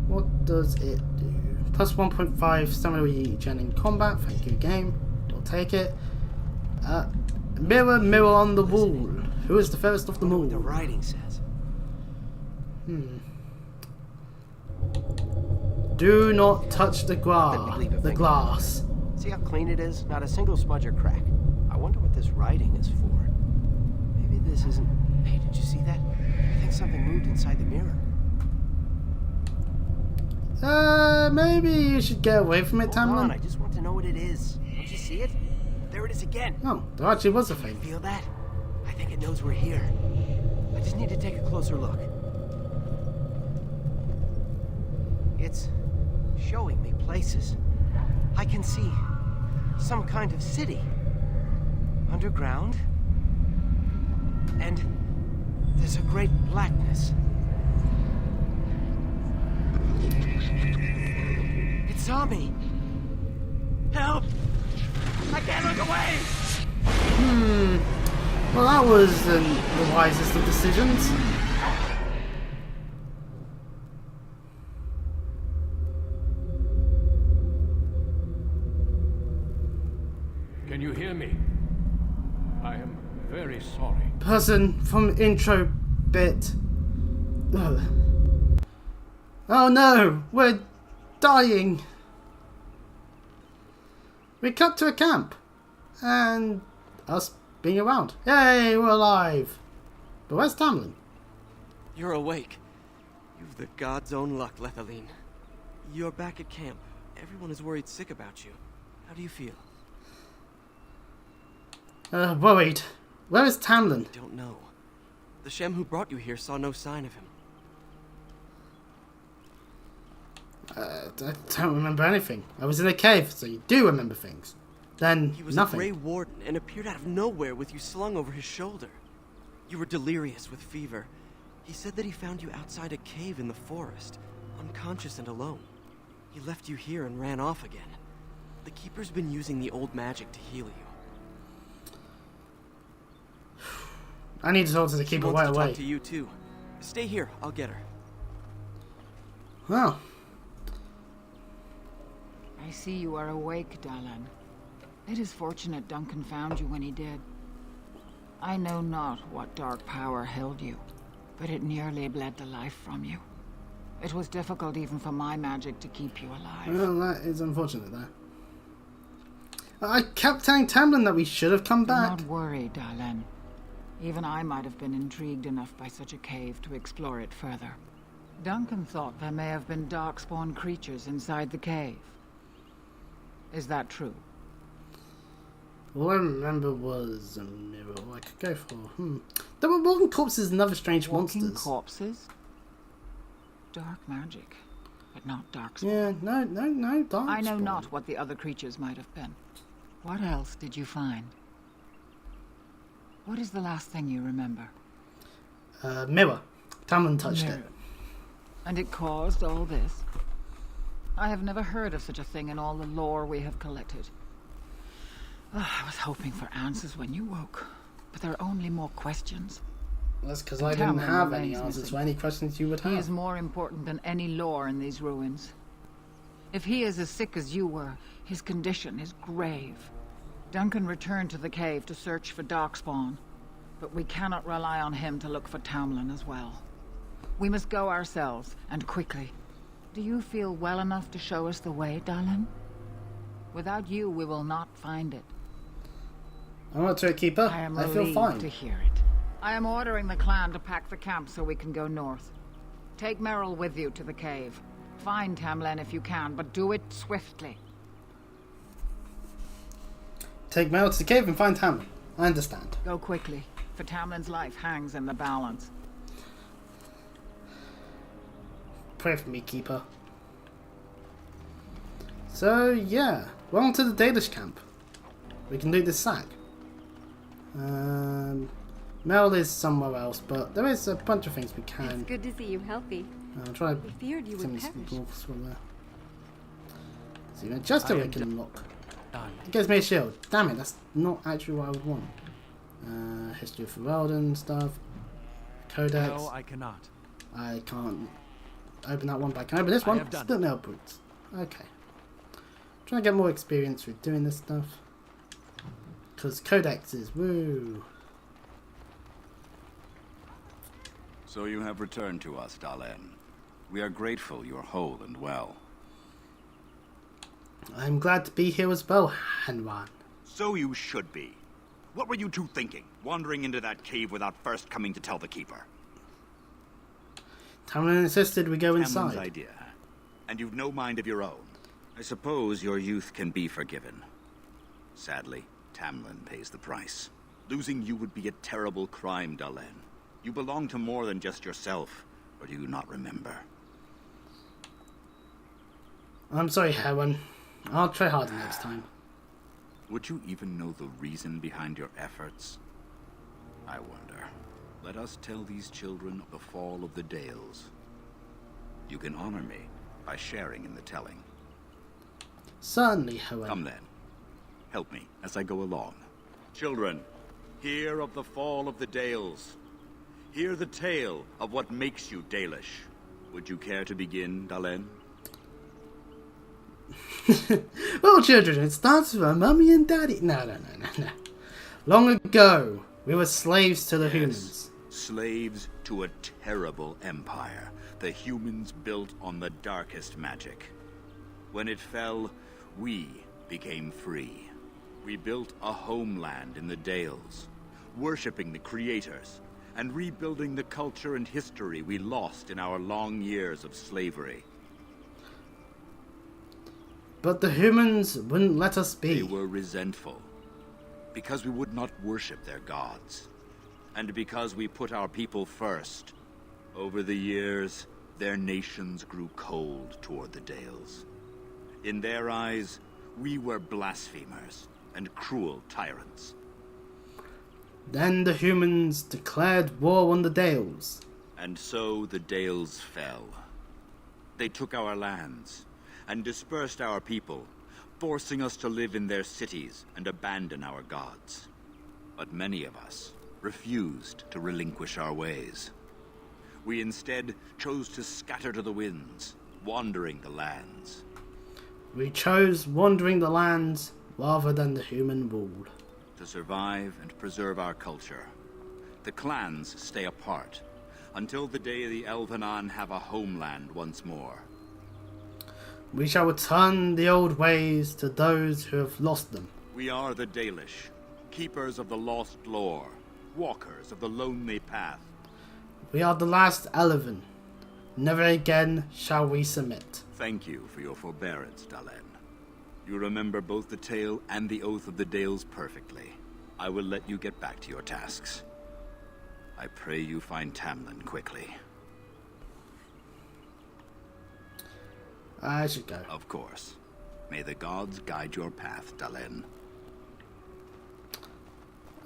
What does it do? Plus 1.5 stamina regen in combat. Thank you, game. We'll take it. Mirror, mirror on the wall. Who is the fairest of them all? The writing says. Do not touch the glass. See how clean it is? Not a single smudge or crack. I wonder what this writing is for. Maybe this isn't... Hey, did you see that? I think something moved inside the mirror. Maybe you should get away from it, Hold on, I Tamlin. just want to know what it is. Don't you see it? There it is again. Oh, there actually was a thing. Feel that? I think it knows we're here. I just need to take a closer look. It's showing me places. I can see some kind of city. Underground. And there's a great blackness. It saw me. Help! I can't look away! Well, that was the wisest of decisions. Can you hear me? I am very sorry. Person from intro bit. Ugh. Oh no, we're dying. We cut to a camp and us being around. Yay, we're alive. But where's Tamlin? You're awake. You've the god's own luck, Lethaline. You're back at camp. Everyone is worried sick about you. How do you feel? Worried. Where is Tamlin? I don't know. The Shem who brought you here saw no sign of him. I don't remember anything. I was in a cave, so you do remember things. Then He was nothing. a Grey Warden and appeared out of nowhere with you slung over his shoulder. You were delirious with fever. He said that he found you outside a cave in the forest, unconscious and alone. He left you here and ran off again. The Keeper's been using the old magic to heal you. I need to talk to the Keeper She right wants to away. talk to you too. Stay here, I'll get her. Well, I see you are awake, Dalan. It is fortunate Duncan found you when he did. I know not what dark power held you, but it nearly bled the life from you. It was difficult even for my magic to keep you alive. well, that is unfortunate there. I kept telling Tamlin that we should have come Do back. not worry, Dalan. Even I might have been intrigued enough by such a cave to explore it further. Duncan thought there may have been darkspawn creatures inside the cave. Is that true? All I remember was a mirror I could go for. There were walking corpses and other strange Walking monsters. corpses? Dark magic, but not darkspawn. Yeah, no, dark. I know spawn. not what the other creatures might have been. What else did you find? What is the last thing you remember? Mirror. Tamlin touched Mirror. it. And it caused all this? I have never heard of such a thing in all the lore we have collected. I was hoping for answers when you woke, but there are only more questions. That's because I didn't Tamlin have any remains answers missing. for any questions you would He is have. more important than any lore in these ruins. If he is as sick as you were, his condition is grave. Duncan returned to the cave to search for Darkspawn, but we cannot rely on him to look for Tamlin as well. We must go ourselves, and quickly. Do you feel well enough to show us the way, Dalan? Without you, we will not find it. I'm not to a keeper. I am I feel relieved fine. to hear it. I am ordering the clan to pack the camp so we can go north. Take Merrill with you to the cave. Find Tamlin if you can, but do it swiftly. Take Mel to the cave and find Tamlin. I understand. Go quickly, for Tamlin's life hangs in the balance. Pray for me, keeper. So yeah, we're on to the Dalish camp. We can loot this sack. Mel is somewhere else, but there is a bunch of things we It's can. good to see you healthy. I'll try to We feared you would send perish. some dwarfs from there. See, a Jester I we am can lock. Done. It gives me a shield. Damn it, that's not actually what I would want. History of Ferelden stuff. Codex. No, I cannot. I can't open that one, but I can open this I one. have done. Split nail boots. Okay. Trying to get more experience with doing this stuff. Because codexes, woo. So you have returned to us, Dalen. We are grateful you are whole and well. I'm glad to be here as well, Hanwan. So you should be. What were you two thinking, wandering into that cave without first coming to tell the Keeper? Tamlin insisted we go Tamlin's inside. idea. And you've no mind of your own. I suppose your youth can be forgiven. Sadly, Tamlin pays the price. Losing you would be a terrible crime, Dalen. You belong to more than just yourself, or do you not remember? I'm sorry, Hanwan. I'll try harder next time. Would you even know the reason behind your efforts? I wonder. Let us tell these children of the fall of the Dales. You can honor me by sharing in the telling. Certainly, Hanwan. Come then. Help me as I go along. Children, hear of the fall of the Dales. Hear the tale of what makes you Dalish. Would you care to begin, Dalen? Well, children, it starts with our mummy and daddy. No. Long ago, we were slaves to the humans. Slaves to a terrible empire the humans built on the darkest magic. When it fell, we became free. We built a homeland in the Dales, worshipping the creators, and rebuilding the culture and history we lost in our long years of slavery. But the humans wouldn't let us be. They were resentful, because we would not worship their gods, and because we put our people first. Over the years, their nations grew cold toward the Dales. In their eyes, we were blasphemers and cruel tyrants. Then the humans declared war on the Dales. And so the Dales fell. They took our lands and dispersed our people, forcing us to live in their cities and abandon our gods. But many of us refused to relinquish our ways. We instead chose to scatter to the winds, wandering the lands. We chose wandering the lands rather than the human rule. To survive and preserve our culture, the clans stay apart until the day the Elvenan have a homeland once more. We shall return the old ways to those who have lost them. We are the Dalish, keepers of the lost lore, walkers of the lonely path. We are the last Eleven. Never again shall we submit. Thank you for your forbearance, Dalen. You remember both the tale and the oath of the Dales perfectly. I will let you get back to your tasks. I pray you find Tamlin quickly. I should go. Of course. May the gods guide your path, Dalen.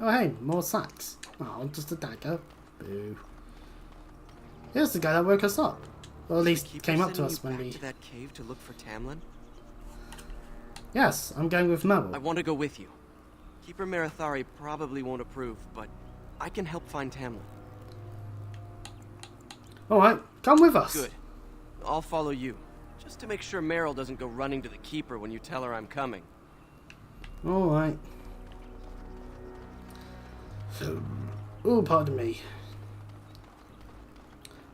Oh hey, more sacks. Oh, just a dagger. Boo. Here's the guy that woke us up. Or at least came up to us when we... to that cave to look for Tamlin? Yes, I'm going with Merrill. I want to go with you. Keeper Marathari probably won't approve, but I can help find Tamlin. Alright, come with us. Good. I'll follow you. Just to make sure Meryl doesn't go running to the Keeper when you tell her I'm coming. Alright. Oh, pardon me.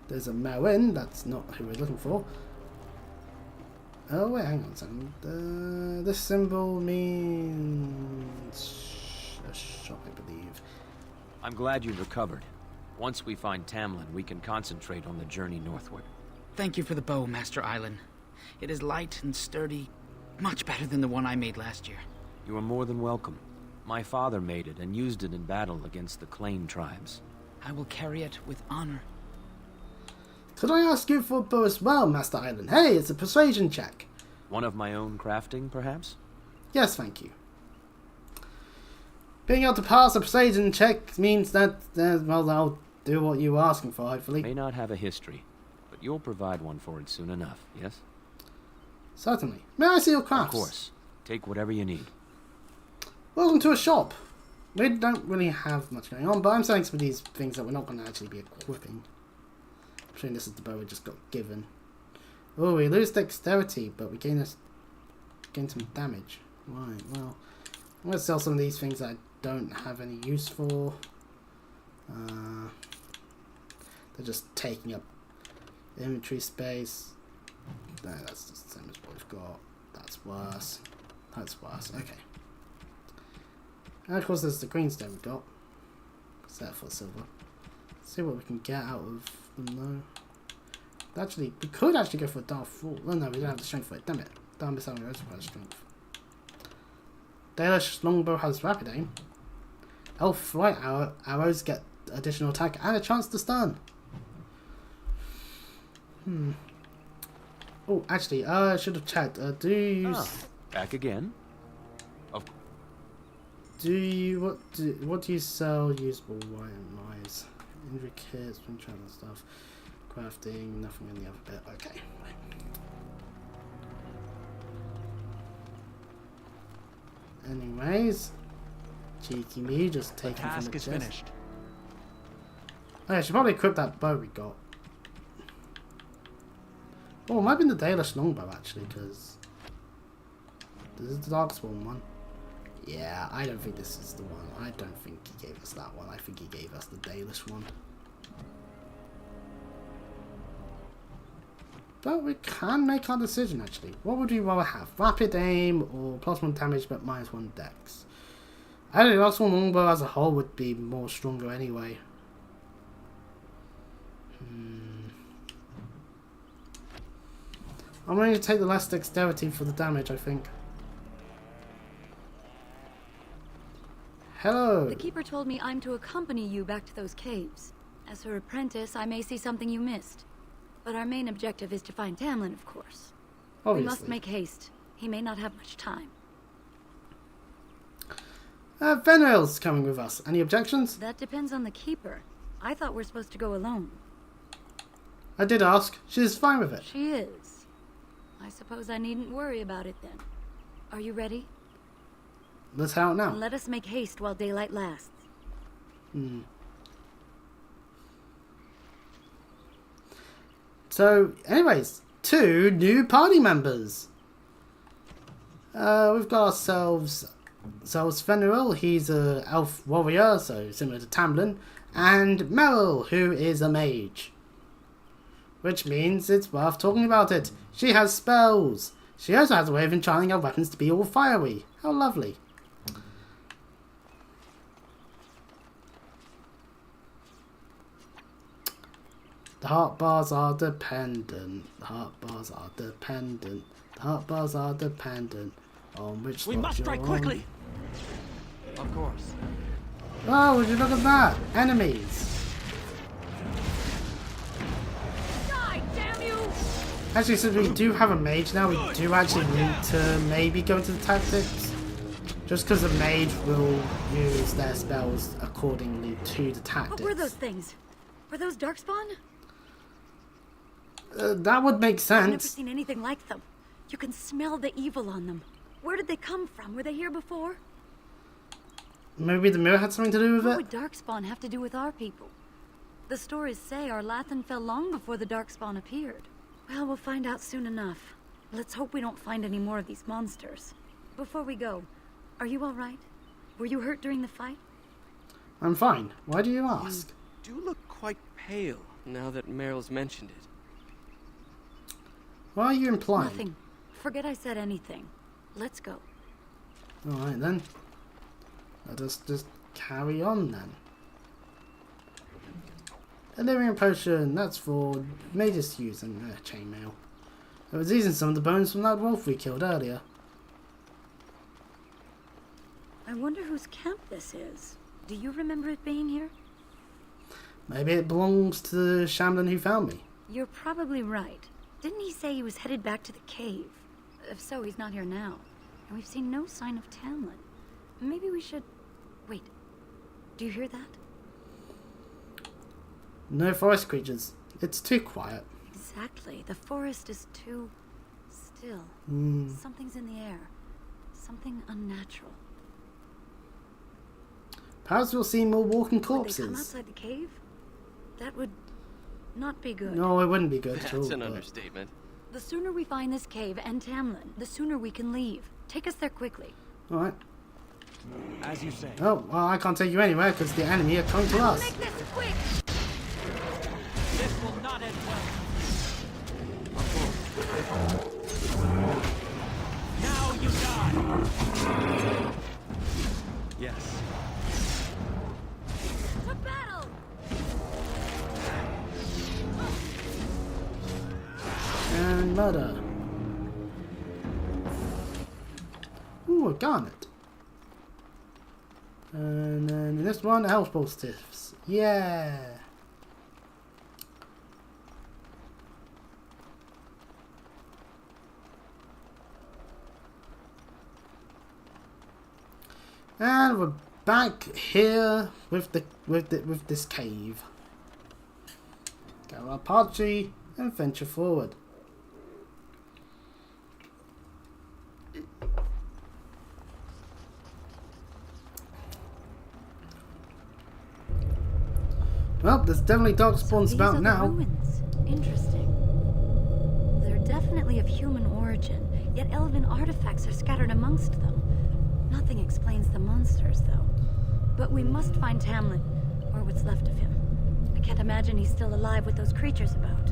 There's a Merwin, that's not who we're looking for. Oh wait, hang on a second. This symbol means a shop, I believe. I'm glad you've recovered. Once we find Tamlin, we can concentrate on the journey northward. Thank you for the bow, Master Island. It is light and sturdy, much better than the one I made last year. You are more than welcome. My father made it and used it in battle against the Clane tribes. I will carry it with honor. Could I ask you for a bow as well, Master Island? Hey, it's a persuasion check. One of my own crafting, perhaps? Yes, thank you. Being able to pass a persuasion check means that, well, I'll do what you were asking for, hopefully. May not have a history, but you'll provide one for it soon enough, yes? Certainly. May I see your crafts? Of course. Take whatever you need. Welcome to a shop. We don't really have much going on, but I'm selling some of these things that we're not going to actually be equipping. I'm assuming this is the bow we just got given. Oh, we lose dexterity, but we gain some damage. Right, well, I'm going to sell some of these things that I don't have any use for. They're just taking up inventory space. No, that's just the same as what we've got. That's worse. That's worse. Okay. And of course there's the greenstone we've got. Set for silver. Let's see what we can get out of them though. Actually, we could actually go for a dark fall. Oh no, we don't have the strength for it. Damn it. Don't miss out on the strength. Dalish longbow has rapid aim. Elf flight arrows get additional attack and a chance to stun. Oh, actually, I should have checked. Do you use... back again? What do you sell usable wise? Injury kits, wind travel stuff, crafting, nothing in the other bit. Okay. Anyways, cheeky me, just taking from the task is chest. finished. Oh, I should probably equip that bow we got. Oh, it might be the Dalish longbow actually, because This is the Darkspawn one. Yeah, I don't think this is the one. I don't think he gave us that one. I think he gave us the Dayless one. But we can make our decision, actually. What would we rather have? Rapid aim or +1 damage but -1 dex? I think the Darkspawn longbow as a whole would be more stronger anyway. I'm going to take the less dexterity for the damage, I think. Hello. The Keeper told me I'm to accompany you back to those caves. As her apprentice, I may see something you missed. But our main objective is to find Tamlin, of course. Obviously. We must make haste. He may not have much time. Veneral's coming with us. Any objections? That depends on the Keeper. I thought we're supposed to go alone. I did ask. She's fine with it. She is. I suppose I needn't worry about it then. Are you ready? Let's head out now. And let us make haste while daylight lasts. So, anyways, 2 new party members. We've got ourselves Veneral, he's a elf warrior, so similar to Tamlin, and Meryl, who is a mage. Which means it's worth talking about it. She has spells. She also has a way of enchanting her weapons to be all fiery. How lovely. The heart bars are dependent. The heart bars are dependent. The heart bars are dependent on which We must strike quickly. Of course. Oh, would you look at that? Enemies. Die, damn you! Actually, since we do have a mage now, we do actually need to maybe go into the tactics. Just because the mage will use their spells accordingly to the tactics. What were those things? Were those Darkspawn? That would make sense. I've never seen anything like them. You can smell the evil on them. Where did they come from? Were they here before? Maybe the mirror had something to do with What it? would Darkspawn have to do with our people? The stories say our Lathan fell long before the Darkspawn appeared. Well, we'll find out soon enough. Let's hope we don't find any more of these monsters. Before we go, are you all right? Were you hurt during the fight? I'm fine. Why do you ask? You do look quite pale now that Meryl's mentioned it. What are you implying? Nothing. Forget I said anything. Let's go. Alright then. Let us just carry on then. Delirium potion, that's for mages to use and chainmail. I was using some of the bones from that wolf we killed earlier. I wonder whose camp this is. Do you remember it being here? Maybe it belongs to the Shamblin who found me. You're probably right. Didn't he say he was headed back to the cave? If so, he's not here now. And we've seen no sign of Tamlin. Maybe we should... Wait. Do you hear that? No forest creatures. It's too quiet. Exactly. The forest is too... still. Something's in the air. Something unnatural. Perhaps we'll see more walking Would corpses. they come outside the cave? That would not be good. No, it wouldn't be good at all. That's an but- understatement. The sooner we find this cave and Tamlin, the sooner we can leave. Take us there quickly. Alright. As you say. Oh, well, I can't take you anywhere because the enemy are coming to us. Make this quick! This will not end well. Now you die. Yes. To battle! And murder. Ooh, a garnet. And then in this one, health positives. Yeah. And we're back here with this cave. Go our party and venture forward. Well, there's definitely dark spawns These about are the now. ruins. Interesting. They're definitely definitely of human origin, yet elven artifacts are scattered amongst them. Nothing explains the monsters, though. But we must find Tamlin, or what's left of him. I can't imagine he's still alive with those creatures about.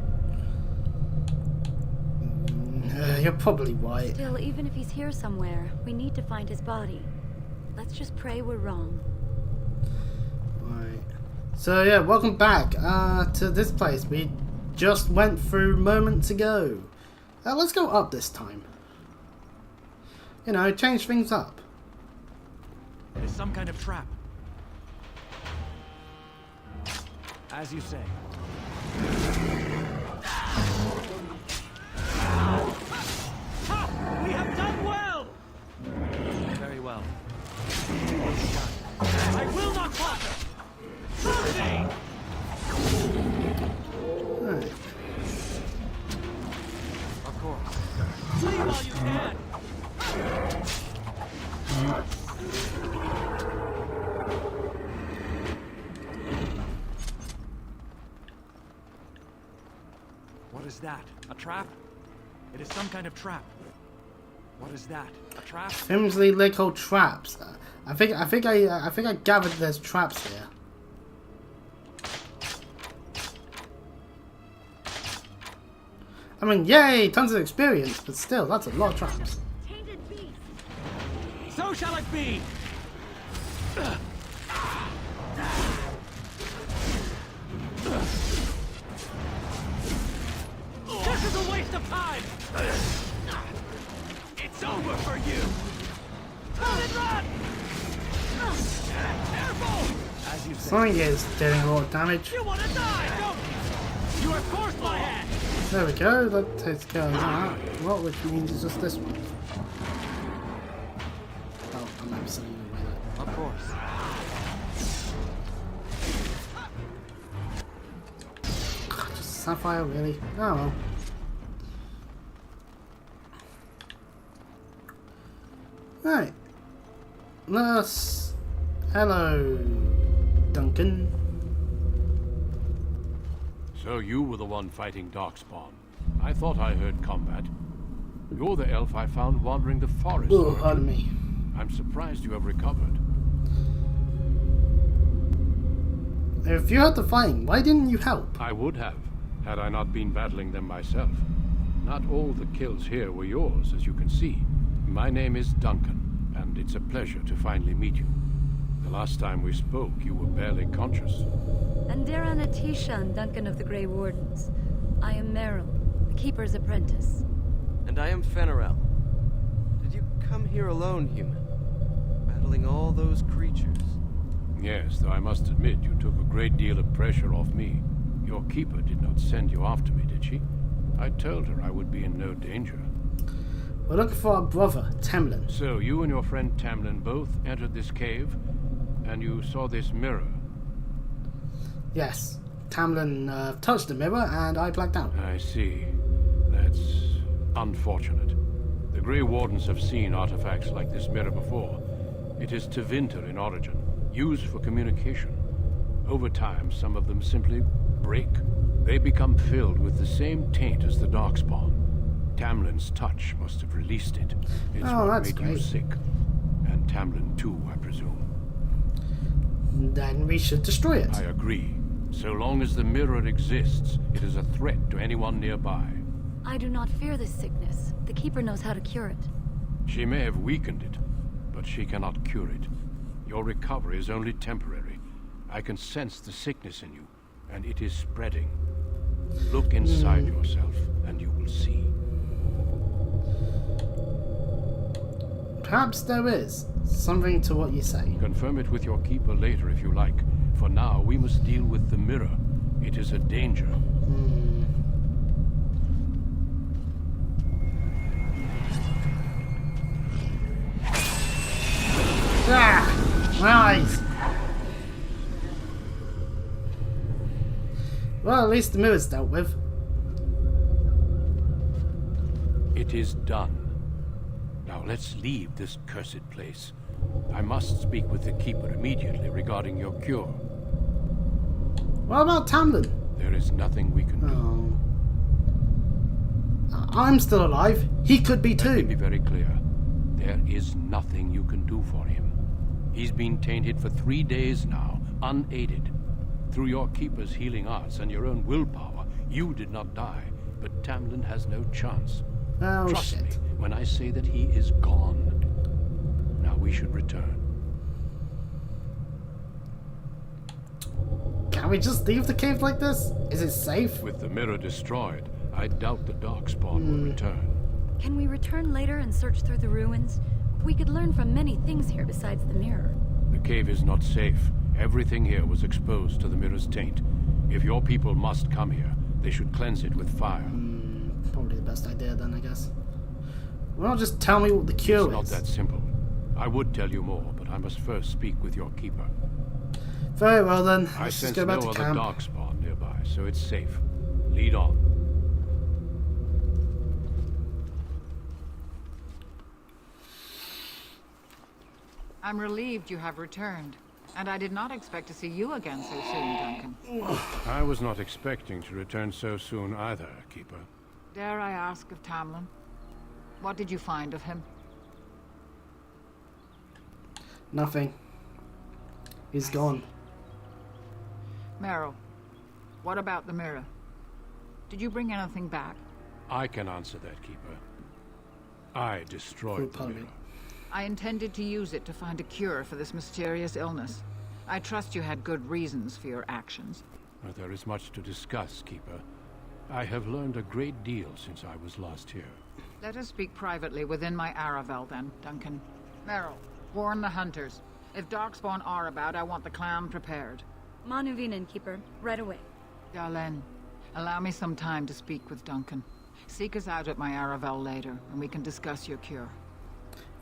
You're probably right. Still, even if he's here somewhere, we need to find his body. Let's just pray we're wrong. Right. So yeah, welcome back to this place we just went through moments ago. Let's go up this time. You know, change things up. There's some kind of trap. As you say. We have done well! Very well. I will not falter! Trust me! Right. Of course. Flee while you can! What is that? A trap? It is some kind of trap. What is that? A trap? Flimsy little traps. I think I gathered there's traps here. I mean, yay, tons of experience, but still, that's a lot of traps. So shall it be! This is a waste of time! It's over for you! Turn and run! Careful! As you say. Something is doing a lot of damage. You want to die, don't you? You are forced my hand! There we go, that takes care of that. Well, which means it's just this one. Oh, I'm absolutely away there. Of course. Just sapphire, really? Oh well. Right. Let's... Hello, Duncan. So you were the one fighting Darkspawn. I thought I heard combat. You're the elf I found wandering the forest. Oh, pardon me. I'm surprised you have recovered. If you had the fighting, why didn't you help? I would have, had I not been battling them myself. Not all the kills here were yours, as you can see. My name is Duncan, and it's a pleasure to finally meet you. The last time we spoke, you were barely conscious. And Daran Atishan, Duncan of the Grey Wardens. I am Meryl, the Keeper's apprentice. And I am Fenarel. Did you come here alone, human? Battling all those creatures? Yes, though I must admit you took a great deal of pressure off me. Your keeper did not send you after me, did she? I told her I would be in no danger. We're looking for our brother, Tamlin. So you and your friend Tamlin both entered this cave, and you saw this mirror? Yes. Tamlin touched the mirror, and I blacked out. I see. That's unfortunate. The Grey Wardens have seen artifacts like this mirror before. It is Tevinter in origin, used for communication. Over time, some of them simply break. They become filled with the same taint as the Darkspawn. Tamlin's touch must have released it. It's what made you sick. And Tamlin too, I presume. Then we should destroy it. I agree. So long as the mirror exists, it is a threat to anyone nearby. I do not fear this sickness. The Keeper knows how to cure it. She may have weakened it, but she cannot cure it. Your recovery is only temporary. I can sense the sickness in you, and it is spreading. Look inside yourself, and you will see. Perhaps there is something to what you say. Confirm it with your keeper later if you like. For now, we must deal with the mirror. It is a danger. Ah! My eyes! Well, at least the mirror's dealt with. It is done. Now let's leave this cursed place. I must speak with the Keeper immediately regarding your cure. What about Tamlin? There is nothing we can do. I'm still alive. He could be too. Let me be very clear. There is nothing you can do for him. He's been tainted for 3 days now, unaided. Through your Keeper's healing arts and your own willpower, you did not die, but Tamlin has no chance. Oh, Trust shit. me when I say that he is gone. Now we should return. Can we just leave the cave like this? Is it safe? With the mirror destroyed, I doubt the Darkspawn will return. Can we return later and search through the ruins? We could learn from many things here besides the mirror. The cave is not safe. Everything here was exposed to the mirror's taint. If your people must come here, they should cleanse it with fire. Probably the best idea then, I guess. Well, not just tell me what the cure It's not that simple. I would tell you more, but I must first speak with your Keeper. Very well then. I Let's just sense go back no to other camp. Darkspawn nearby, so it's safe. Lead on. I'm relieved you have returned. And I did not expect to see you again so soon, Duncan. I was not expecting to return so soon either, Keeper. Dare I ask of Tamlin? What did you find of him? Nothing. He's gone. Meryl, what about the mirror? Did you bring anything back? I can answer that, Keeper. I destroyed the mirror. I intended to use it to find a cure for this mysterious illness. I trust you had good reasons for your actions. Well, there is much to discuss, Keeper. I have learned a great deal since I was last here. Let us speak privately within my Aravel then, Duncan. Meryl, warn the hunters. If Darkspawn are about, I want the clan prepared. Manuvinen, Keeper, right away. Darlene, allow me some time to speak with Duncan. Seek us out at my Aravel later, and we can discuss your cure.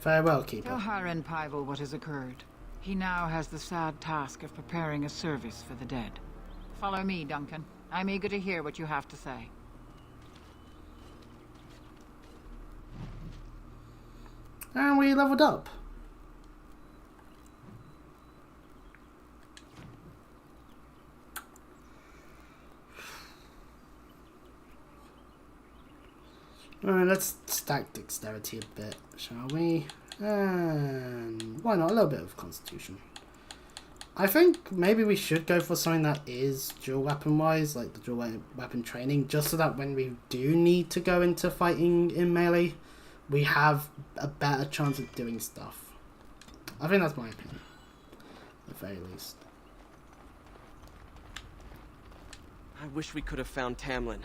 Farewell, Keeper. Tell Haren Pyvel what has occurred. He now has the sad task of preparing a service for the dead. Follow me, Duncan. I'm eager to hear what you have to say. And we leveled up. Alright, let's stack dexterity a bit, shall we? And why not a little bit of constitution? I think maybe we should go for something that is dual weapon wise, like the dual weapon training, just so that when we do need to go into fighting in melee, we have a better chance of doing stuff. I think that's my opinion, at the very least. I wish we could have found Tamlin.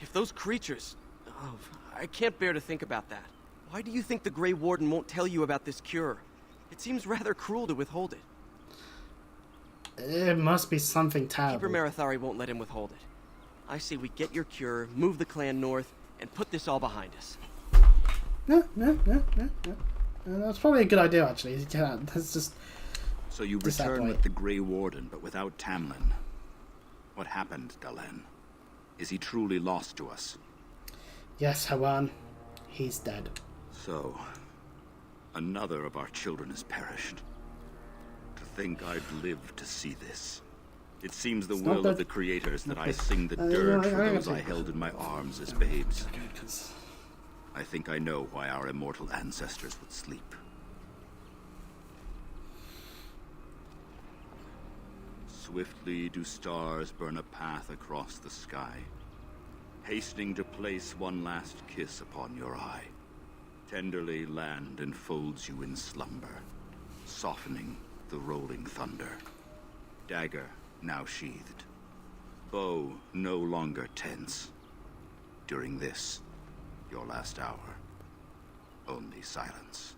If those creatures... Oh, I can't bear to think about that. Why do you think the Grey Warden won't tell you about this cure? It seems rather cruel to withhold it. It must be something terrible. Keeper Marathari won't let him withhold it. I say we get your cure, move the clan north, and put this all behind us. No. That's probably a good idea, actually. Yeah, that's just... So you return with the Grey Warden, but without Tamlin. What happened, Dalen? Is he truly lost to us? Yes, Hawan. He's dead. So, another of our children has perished. To think I'd live to see this. It seems the will of the creators that I sing the dirge for those I held in my arms as babes. I think I know why our immortal ancestors would sleep. Swiftly do stars burn a path across the sky, hastening to place one last kiss upon your eye. Tenderly land enfolds you in slumber, softening the rolling thunder. Dagger now sheathed, bow no longer tense. During this, your last hour, only silence.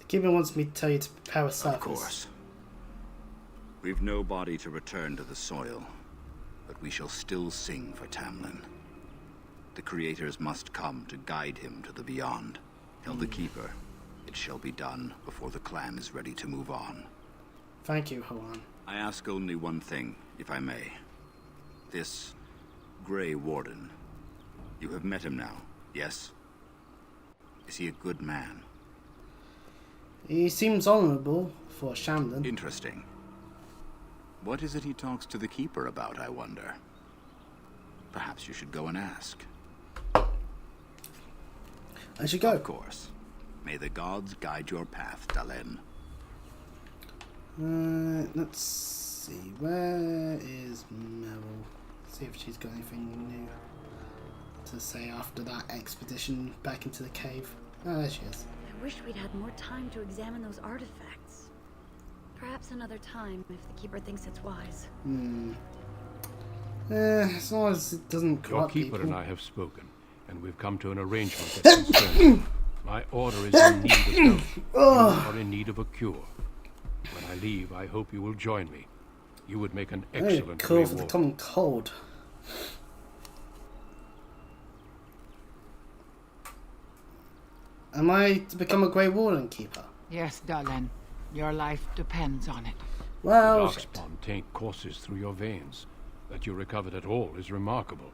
Keeper wants me to tell you to prepare a surface. Of course. We've no body to return to the soil, but we shall still sing for Tamlin. The creators must come to guide him to the beyond. Tell the Keeper, it shall be done before the clan is ready to move on. Thank you, Hawan. I ask only one thing, if I may. This Grey Warden. You have met him now, yes? Is he a good man? He seems honourable for Shamlin. Interesting. What is it he talks to the Keeper about, I wonder? Perhaps you should go and ask. I should go. Of course. May the gods guide your path, Dalen. Let's see. Where is Meryl? See if she's got anything new to say after that expedition back into the cave. Oh, there she is. I wish we'd had more time to examine those artifacts. Perhaps another time, if the Keeper thinks it's wise. As long as it doesn't corrupt Your Keeper people. and I have spoken, and we've come to an arrangement that concerns. My order is in need of help. You are in need of a cure. When I leave, I hope you will join me. You would make an excellent cool Grey for the Warden. common cold. Am I to become a Grey Warden Keeper? Yes, Dalen. Your life depends on it. Well, The darkspawn taint courses through your veins. That you recovered at all is remarkable.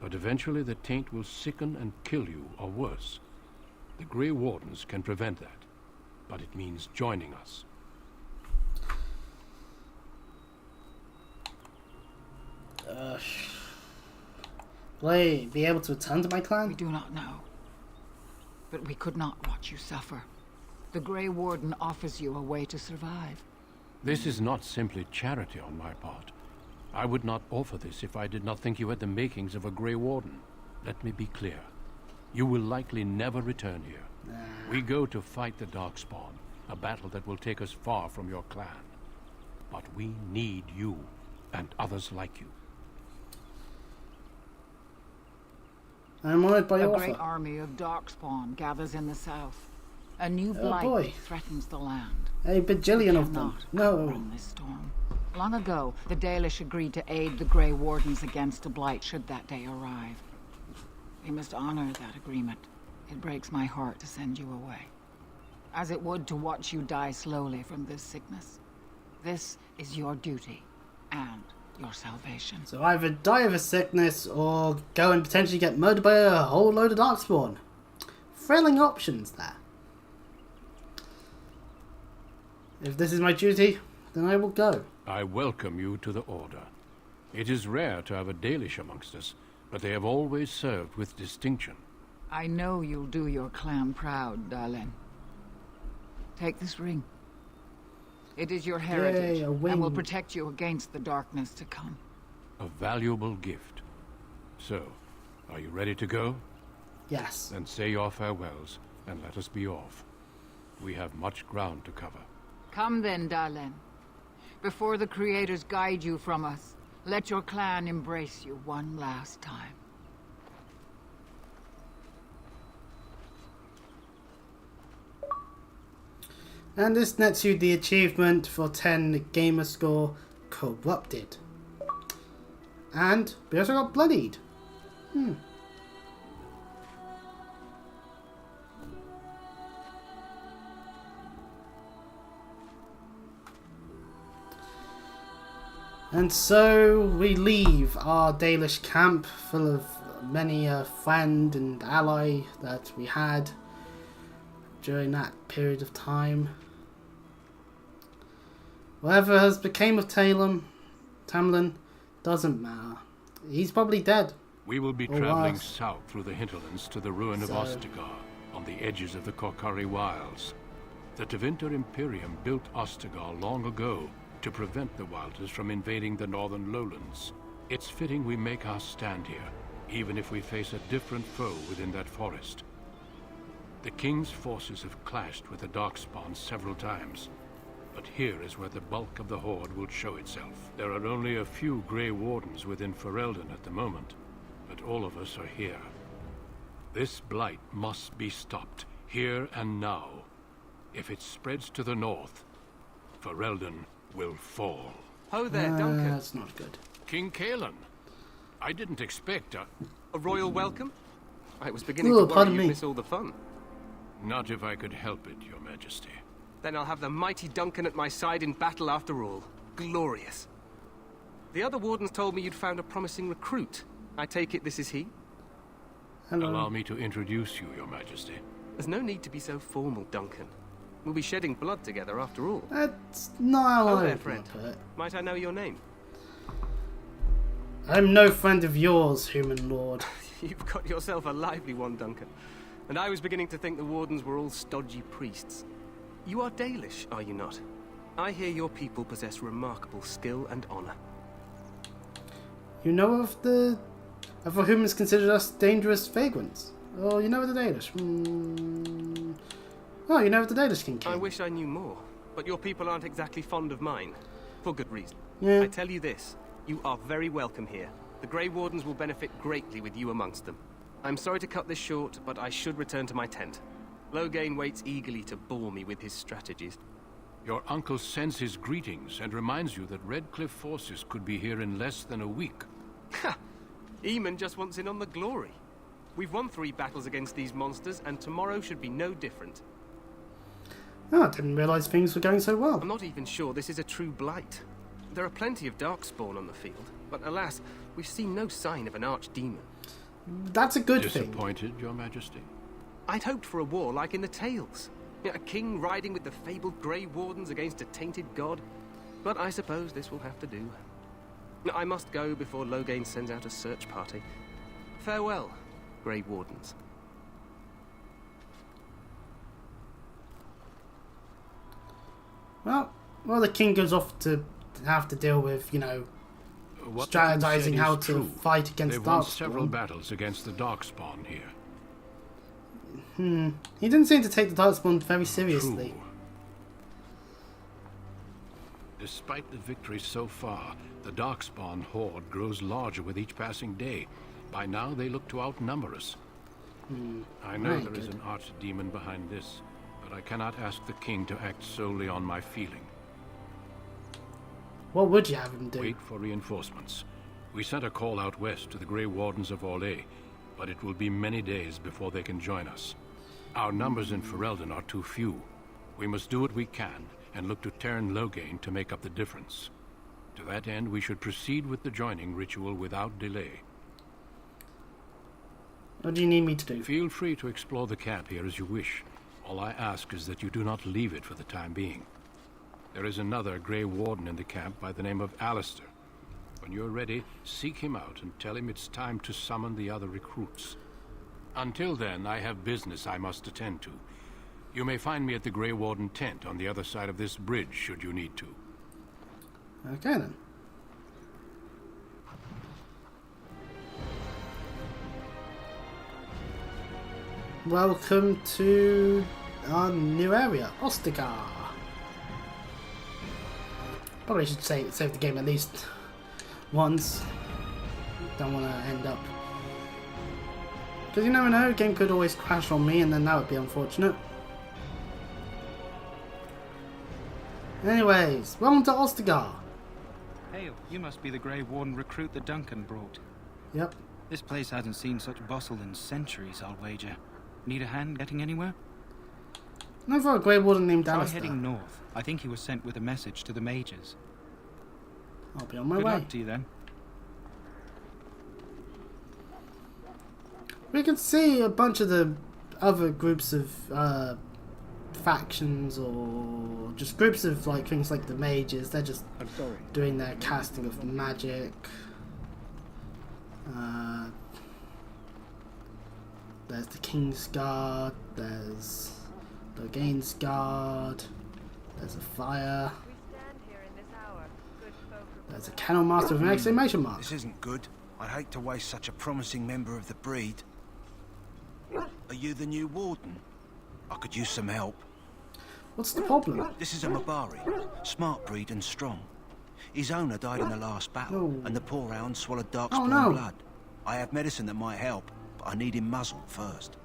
But eventually the taint will sicken and kill you, or worse. The Grey Wardens can prevent that. But it means joining us. Will I be able to return to my clan? We do not know. But we could not watch you suffer. The Grey Warden offers you a way to survive. This is not simply charity on my part. I would not offer this if I did not think you had the makings of a Grey Warden. Let me be clear. You will likely never return here. We go to fight the Darkspawn, a battle that will take us far from your clan. But we need you, and others like you. I'm honoured by your A offer. great army of Darkspawn gathers in the south. A new Oh, blight boy. threatens the land. A bajillion of them. Cannot No. outrun this storm. Long ago, the Dalish agreed to aid the Grey Wardens against a blight should that day arrive. We must honor that agreement. It breaks my heart to send you away, as it would to watch you die slowly from this sickness. This is your duty and your salvation. So either die of a sickness or go and potentially get murdered by a whole load of Darkspawn. Thrilling options there. If this is my duty, then I will go. I welcome you to the Order. It is rare to have a Dalish amongst us, but they have always served with distinction. I know you'll do your clan proud, Dalen. Take this ring. It is your heritage, Yay, a and will wing. protect you against the darkness to come. A valuable gift. So, are you ready to go? Yes. Then say your farewells, and let us be off. We have much ground to cover. Come then, Dalen. Before the Creators guide you from us, let your clan embrace you one last time. And this nets you the achievement for 10 gamer score corrupted. And we also got bloodied. And so we leave our Dalish camp full of many a friend and ally that we had during that period of time. Whatever has became of Tamlin doesn't matter. He's probably dead. We will be Or traveling worse. south through the hinterlands to the ruin of So- Ostagar, on the edges of the Korkari Wilds. The Tevinter Imperium built Ostagar long ago to prevent the Wilders from invading the northern lowlands. It's fitting we make our stand here, even if we face a different foe within that forest. The King's forces have clashed with the Darkspawn several times, but here is where the bulk of the Horde will show itself. There are only a few Grey Wardens within Ferelden at the moment, but all of us are here. This blight must be stopped, here and now. If it spreads to the north, Ferelden will fall. Ho there, Duncan. That's not good. King Kalen, I didn't expect A royal welcome? I was beginning Ooh, to worry pardon you'd me. miss all the fun. Not if I could help it, Your Majesty. Then I'll have the mighty Duncan at my side in battle after all. Glorious. The other wardens told me you'd found a promising recruit. I take it this is he? Hello. Allow me to introduce you, Your Majesty. There's no need to be so formal, Duncan. We'll be shedding blood together after all. That's not how Oh I there, would friend. put it. Might I know your name? I'm no friend of yours, human lord. You've got yourself a lively one, Duncan. And I was beginning to think the wardens were all stodgy priests. You are Dalish, are you not? I hear your people possess remarkable skill and honor. You know of the... of whom humans considered us dangerous vagrants? Oh, you know of the Danish? Oh, you know of the Danish king? I wish I knew more, but your people aren't exactly fond of mine. For good reason. Yeah. I tell you this, you are very welcome here. The Grey Wardens will benefit greatly with you amongst them. I'm sorry to cut this short, but I should return to my tent. Loghain waits eagerly to bore me with his strategies. Your uncle sends his greetings and reminds you that Redcliffe forces could be here in less than a week. Ha! Eamon just wants in on the glory. We've won 3 battles against these monsters, and tomorrow should be no different. Oh, I didn't realise things were going so well. I'm not even sure this is a true blight. There are plenty of darkspawn on the field, but alas, we've seen no sign of an archdemon. That's a good thing. Disappointed, Your Majesty? I'd hoped for a war like in the tales. A king riding with the fabled Grey Wardens against a tainted god. But I suppose this will have to do. I must go before Loghain sends out a search party. Farewell, Grey Wardens. Well, the king goes off to have to deal with, you know, What strategizing how to true. fight against They've won Darkspawn. several battles against the Darkspawn here. He didn't seem to take the Darkspawn very seriously. True. Despite the victories so far, the Darkspawn horde grows larger with each passing day. By now, they look to outnumber us. I know Very there is good. an archdemon behind this, but I cannot ask the king to act solely on my feeling. What would you have him do? Wait for reinforcements. We sent a call out west to the Grey Wardens of Orlais, but it will be many days before they can join us. Our numbers in Ferelden are too few. We must do what we can and look to Terran Loghain to make up the difference. To that end, we should proceed with the joining ritual without delay. What do you need me to do? Feel free to explore the camp here as you wish. All I ask is that you do not leave it for the time being. There is another Grey Warden in the camp by the name of Alistair. When you're ready, seek him out and tell him it's time to summon the other recruits. Until then, I have business I must attend to. You may find me at the Grey Warden tent on the other side of this bridge, should you need to. Okay then. Welcome to our new area, Ostagar. Probably should save the game at least once. Don't want to end up... because you never know, the game could always crash on me and then that would be unfortunate. Anyways, welcome to Ostagar. Hey, you must be the Grey Warden recruit that Duncan brought. Yep. This place hasn't seen such bustle in centuries, I'll wager. Need a hand getting anywhere? No, for a Grey Warden named Try Alistair. heading north. I think he was sent with a message to the mages. I'll be on my Good way. luck to you then. We can see a bunch of the other groups of factions or just groups of like things like the mages. They're just doing their casting of magic. There's the King's Guard. There's Loghain's Guard. There's a fire. There's a Cannon Master with an exclamation mark. This isn't good. I'd hate to waste such a promising member of the breed. Are you the new warden? I could use some help. What's the problem? This is a Mabari. Smart breed and strong. His owner died in the last battle, and the poor hound swallowed darkspawn blood. I have medicine that might help, but I need him muzzled first.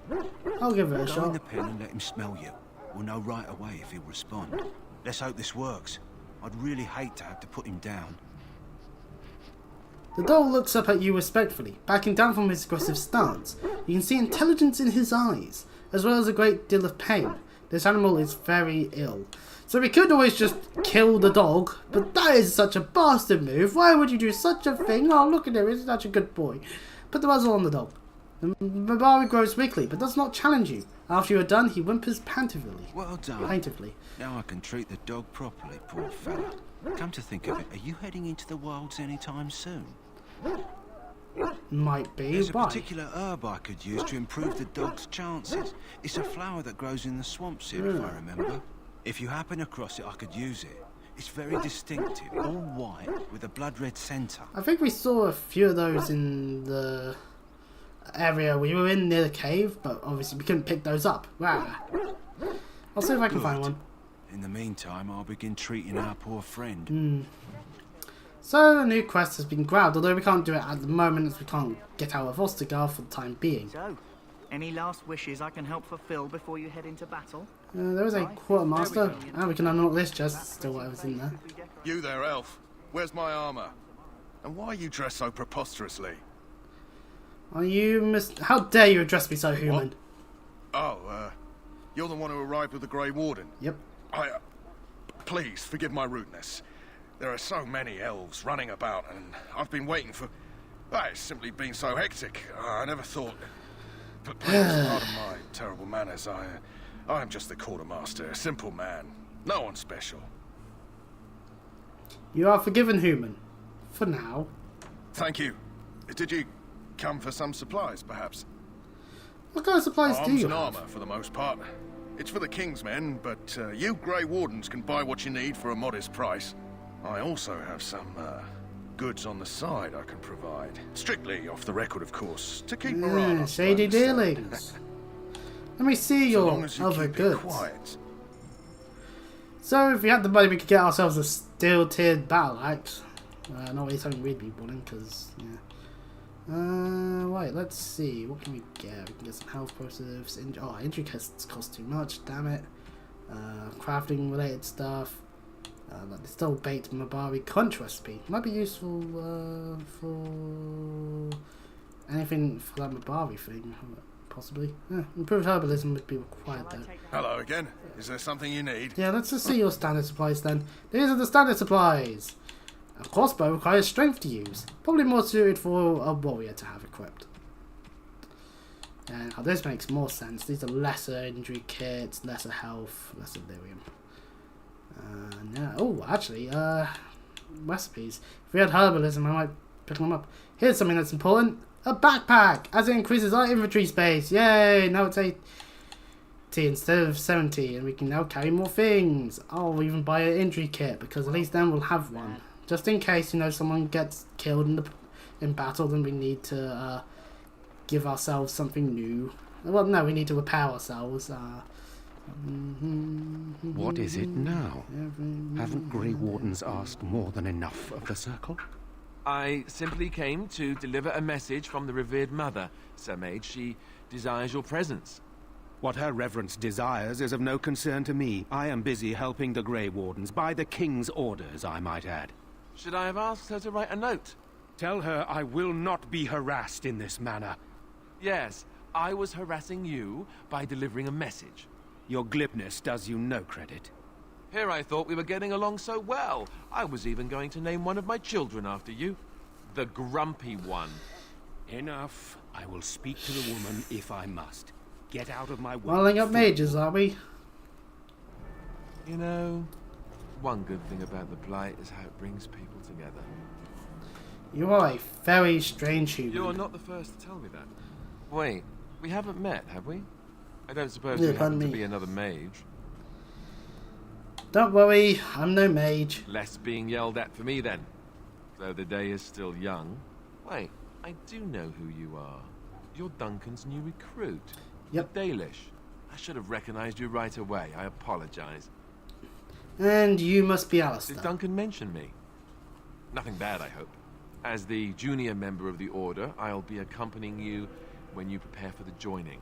I'll give it a Go shot. in the pen and let him smell you. We'll know right away if he'll respond. Let's hope this works. I'd really hate to have to put him down. The dog looks up at you respectfully, backing down from his aggressive stance. You can see intelligence in his eyes, as well as a great deal of pain. This animal is very ill. So we could always just kill the dog, but that is such a bastard move. Why would you do such a thing? Oh, look at him, he's such a good boy. Put the muzzle on the dog. The Mabari grows weakly, but does not challenge you. After you are done, he whimpers plaintively. Well done. Plaintively. Now I can treat the dog properly, poor fella. Come to think of it, are you heading into the wilds anytime soon? Might be. There's a Why? particular herb I could use to improve the dog's chances. It's a flower that grows in the swamps here, if I remember. If you happen across it, I could use it. It's very distinctive, all white, with a blood-red centre. I think we saw a few of those in the area we were in near the cave, but obviously we couldn't pick those up. Wow. I'll see if I can find one. In the meantime, I'll begin treating our poor friend. So, a new quest has been grabbed, although we can't do it at the moment as we can't get out of Ostergar for the time being. So, any last wishes I can help fulfill before you head into battle? There is a quartermaster, and we can unlock this chest, still whatever's in there. You there, elf. Where's my armor? And why are you dressed so preposterously? Are you How dare you address me so human? What? Oh, you're the one who arrived with the Grey Warden? Yep. Please, forgive my rudeness. There are so many elves running about, and I've been waiting for... It's simply been so hectic. I never thought... But please, pardon my terrible manners. I'm just the quartermaster, a simple man. No one special. You are forgiven, human. For now. Thank you. Did you come for some supplies, perhaps? What kind of supplies do you have? Arms and armour, for the most part. It's for the King's men, but you Grey Wardens can buy what you need for a modest price. I also have some goods on the side I can provide. Strictly off the record, of course, to keep morale up. Shady dealings. Let me see your other goods. Quiet. So, if we had the money, we could get ourselves a steel-tiered battle axe. Not really something we'd be wanting, because, yeah. Wait, let's see. What can we get? We can get some health positives. Injury cost too much, damn it. Crafting-related stuff. There's still baked Mabari conch recipe. Might be useful for anything for that Mabari thing, possibly. Improved herbalism would be required though. Hello again. Is there something you need? Yeah, let's just see your standard supplies then. These are the standard supplies. A crossbow requires strength to use. Probably more suited for a warrior to have equipped. And this makes more sense. These are lesser injury kits, lesser health, lesser lyrium. Actually, recipes. If we had herbalism, I might pick them up. Here's something that's important. A backpack, as it increases our inventory space. Yay! Now it's 80 instead of 70, and we can now carry more things. I'll even buy an injury kit, because at least then we'll have one. Just in case, someone gets killed in battle, then we need to give ourselves something new. Well, no, we need to repair ourselves. What is it now? Haven't Grey Wardens asked more than enough of the Circle? I simply came to deliver a message from the revered mother, Sir Mage. She desires your presence. What her reverence desires is of no concern to me. I am busy helping the Grey Wardens, by the King's orders, I might add. Should I have asked her to write a note? Tell her I will not be harassed in this manner. Yes, I was harassing you by delivering a message. Your glibness does you no credit. Here I thought we were getting along so well. I was even going to name one of my children after you. The Grumpy One. Enough. I will speak to the woman if I must. Get out of my way. Rolling up mages, are we? One good thing about the Blight is how it brings people together. You are a very strange human. You're not the first to tell me that. Wait, we haven't met, have we? I don't suppose you happen to be another mage. Don't worry, I'm no mage. Less being yelled at for me then. Though the day is still young. Wait, I do know who you are. You're Duncan's new recruit. Yep. The Dalish. I should have recognized you right away. I apologize. And you must be Alistair. Did Duncan mention me? Nothing bad, I hope. As the junior member of the Order, I'll be accompanying you when you prepare for the joining.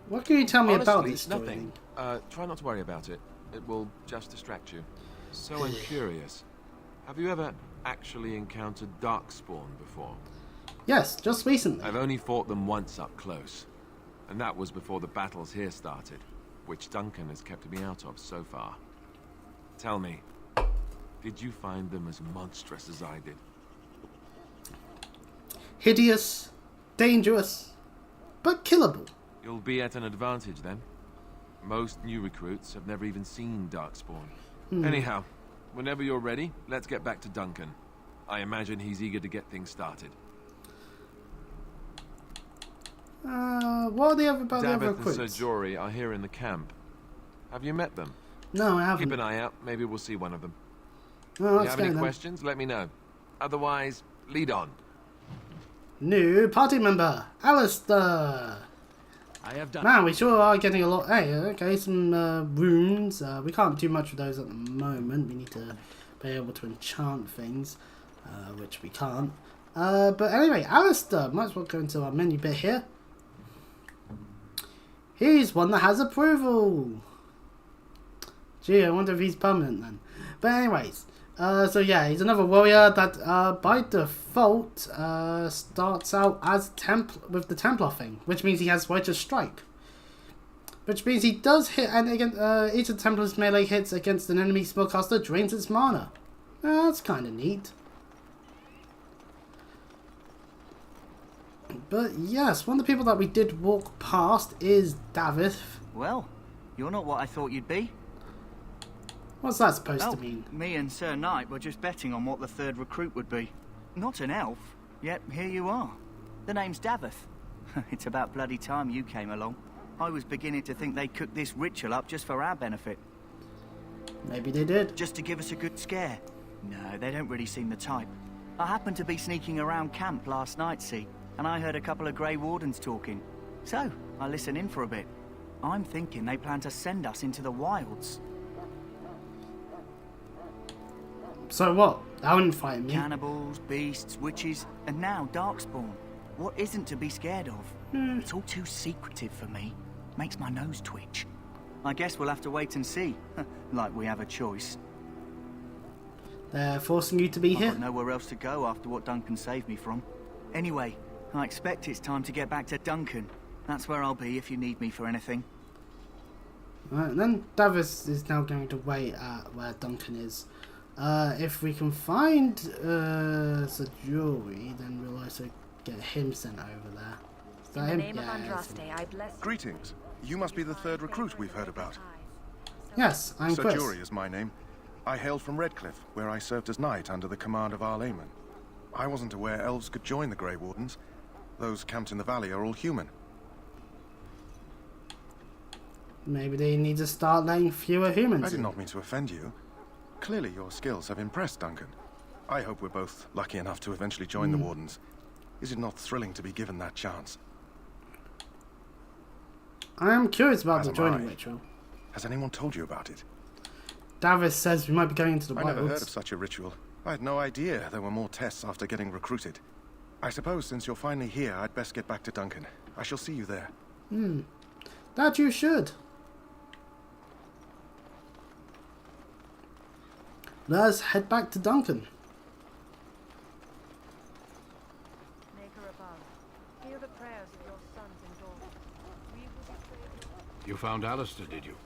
What can you tell me Honestly, about this nothing. Try not to worry about it. It will just distract you. So I'm curious. Have you ever actually encountered Darkspawn before? Yes, just recently. I've only fought them once up close. And that was before the battles here started, which Duncan has kept me out of so far. Tell me, did you find them as monstrous as I did? hideous, dangerous, but killable. You'll be at an advantage then. Most new recruits have never even seen Darkspawn. Anyhow, whenever you're ready, let's get back to Duncan. I imagine he's eager to get things started. What are the other about the other Davith and recruits? Sir Jory are here in the camp. Have you met them? No, I haven't. Keep an eye out. Maybe we'll see one of them. Oh, If you let's have go any then. questions, let me know. Otherwise, lead on. New party member, Alistair. I have done. Man, we sure are getting a lot. Hey, okay, some runes. We can't do much with those at the moment. We need to be able to enchant things, which we can't. But anyway, Alistair, might as well go into our menu bit here. He's one that has approval. Gee, I wonder if he's permanent then. But anyways, so yeah, he's another warrior that by default starts out as with the Templar thing, which means he has Righteous Strike. Which means he does hit, and again, each of the Templar's melee hits against an enemy spellcaster drains its mana. That's kind of neat. But yes, one of the people that we did walk past is Davith. Well, you're not what I thought you'd be. What's that supposed to mean? Me and Sir Knight were just betting on what the third recruit would be. Not an elf, yet here you are. The name's Davith. It's about bloody time you came along. I was beginning to think they cooked this ritual up just for our benefit. Maybe they did. Just to give us a good scare. No, they don't really seem the type. I happened to be sneaking around camp last night, see, and I heard a couple of Grey Wardens talking. So, I listened in for a bit. I'm thinking they plan to send us into the wilds. So what? That wouldn't frighten me. Cannibals, beasts, witches, and now Darkspawn. What isn't to be scared of? It's all too secretive for me. Makes my nose twitch. I guess we'll have to wait and see. Like we have a choice. They're forcing you to be here? I've got nowhere else to go after what Duncan saved me from. Anyway, I expect it's time to get back to Duncan. That's where I'll be if you need me for anything. Right, then Davith is now going to wait at where Duncan is. If we can find Sir Jory, then we'll also get him sent over there. Is that him? I bless you. Greetings. You must be the third recruit we've heard about. Yes, I'm Sir Chris. Jory is my name. I hail from Redcliffe, where I served as knight under the command of Arl Eamon. I wasn't aware elves could join the Grey Wardens. Those camped in the valley are all human. Maybe they need to start letting fewer humans I did in. not mean to offend you. Clearly your skills have impressed Duncan. I hope we're both lucky enough to eventually join the Wardens. Is it not thrilling to be given that chance? I am curious about As the am joining I. ritual. Has anyone told you about it? Davith says we might be going into the I wilds. never heard of such a ritual. I had no idea there were more tests after getting recruited. I suppose since you're finally here, I'd best get back to Duncan. I shall see you there. That you should. Let's head back to Duncan. Maker above, hear the prayers of your sons and daughters. We will be praying. You found Alistair, did you?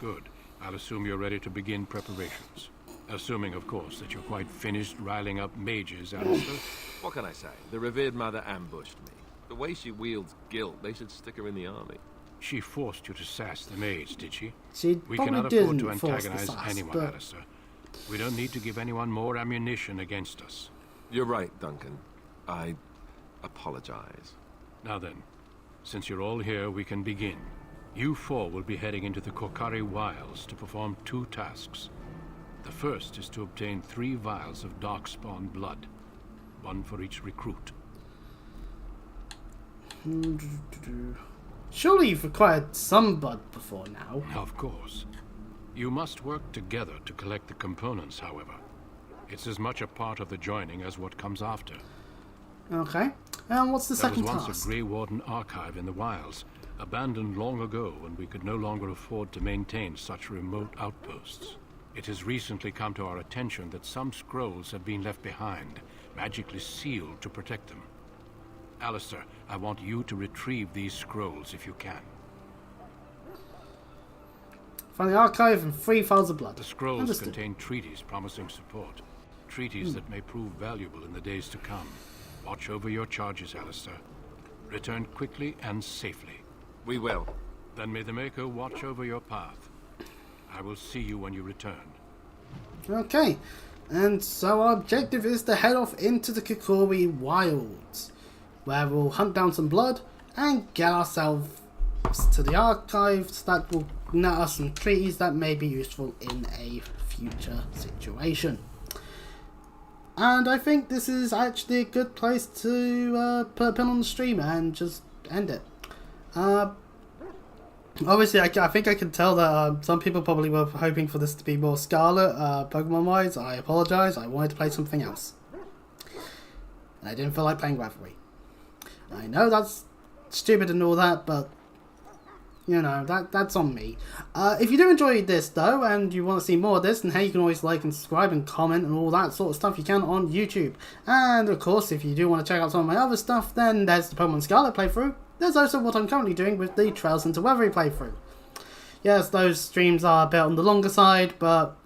Good. I'll assume you're ready to begin preparations. Assuming, of course, that you're quite finished riling up mages, Alistair. What can I say? The revered mother ambushed me. The way she wields guilt, they should stick her in the army. She forced you to sass the maids, did she? She We probably cannot afford to didn't force the antagonize sass, anyone, but Alistair. We don't need to give anyone more ammunition against us. You're right, Duncan. I apologize. Now then, since you're all here, we can begin. You four will be heading into the Korkari Wilds to perform 2 tasks. The first is to obtain 3 vials of Darkspawn blood, 1 for each recruit. Surely you've acquired some blood before now. Of course. You must work together to collect the components, however. It's as much a part of the joining as what comes after. Okay. And what's the second There was once task? a Grey Warden archive in the wilds, abandoned long ago when we could no longer afford to maintain such remote outposts. It has recently come to our attention that some scrolls have been left behind, magically sealed to protect them. Alistair, I want you to retrieve these scrolls if you can. Find the archive and 3 files of blood. The scrolls Understood. contain treaties promising support. Treaties that may prove valuable in the days to come. Watch over your charges, Alistair. Return quickly and safely. We will. Then may the Maker watch over your path. I will see you when you return. Okay, and so our objective is to head off into the Kikori Wilds, where we'll hunt down some blood and get ourselves to the archives that will net us some treaties that may be useful in a future situation. And I think this is actually a good place to put a pin on the stream and just end it. Obviously, I think I can tell that some people probably were hoping for this to be more Scarlet, Pokemon-wise. I apologise, I wanted to play something else. And I didn't feel like playing Reverie. I know that's stupid and all that, but, you know, that's on me. If you do enjoy this, though, and you want to see more of this, then hey, you can always like and subscribe and comment and all that sort of stuff you can on YouTube. And, of course, if you do want to check out some of my other stuff, then there's the Pokemon Scarlet playthrough. There's also what I'm currently doing with the Trails into Reverie playthrough. Yes, those streams are a bit on the longer side, but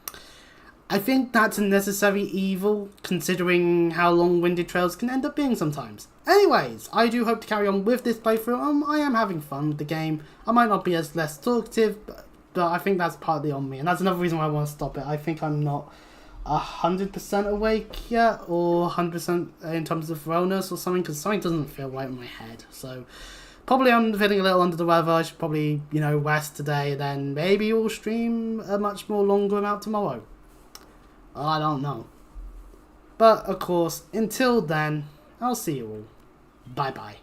I think that's a necessary evil, considering how long-winded Trails can end up being sometimes. Anyways, I do hope to carry on with this playthrough. I am having fun with the game. I might not be as less talkative, but I think that's partly on me, and that's another reason why I want to stop it. I think I'm not 100% awake yet, or 100% in terms of wellness or something, because something doesn't feel right in my head. So probably I'm feeling a little under the weather. I should probably, you know, rest today, then maybe we'll stream a much more longer amount tomorrow. I don't know. But, of course, until then, I'll see you all. Bye-bye.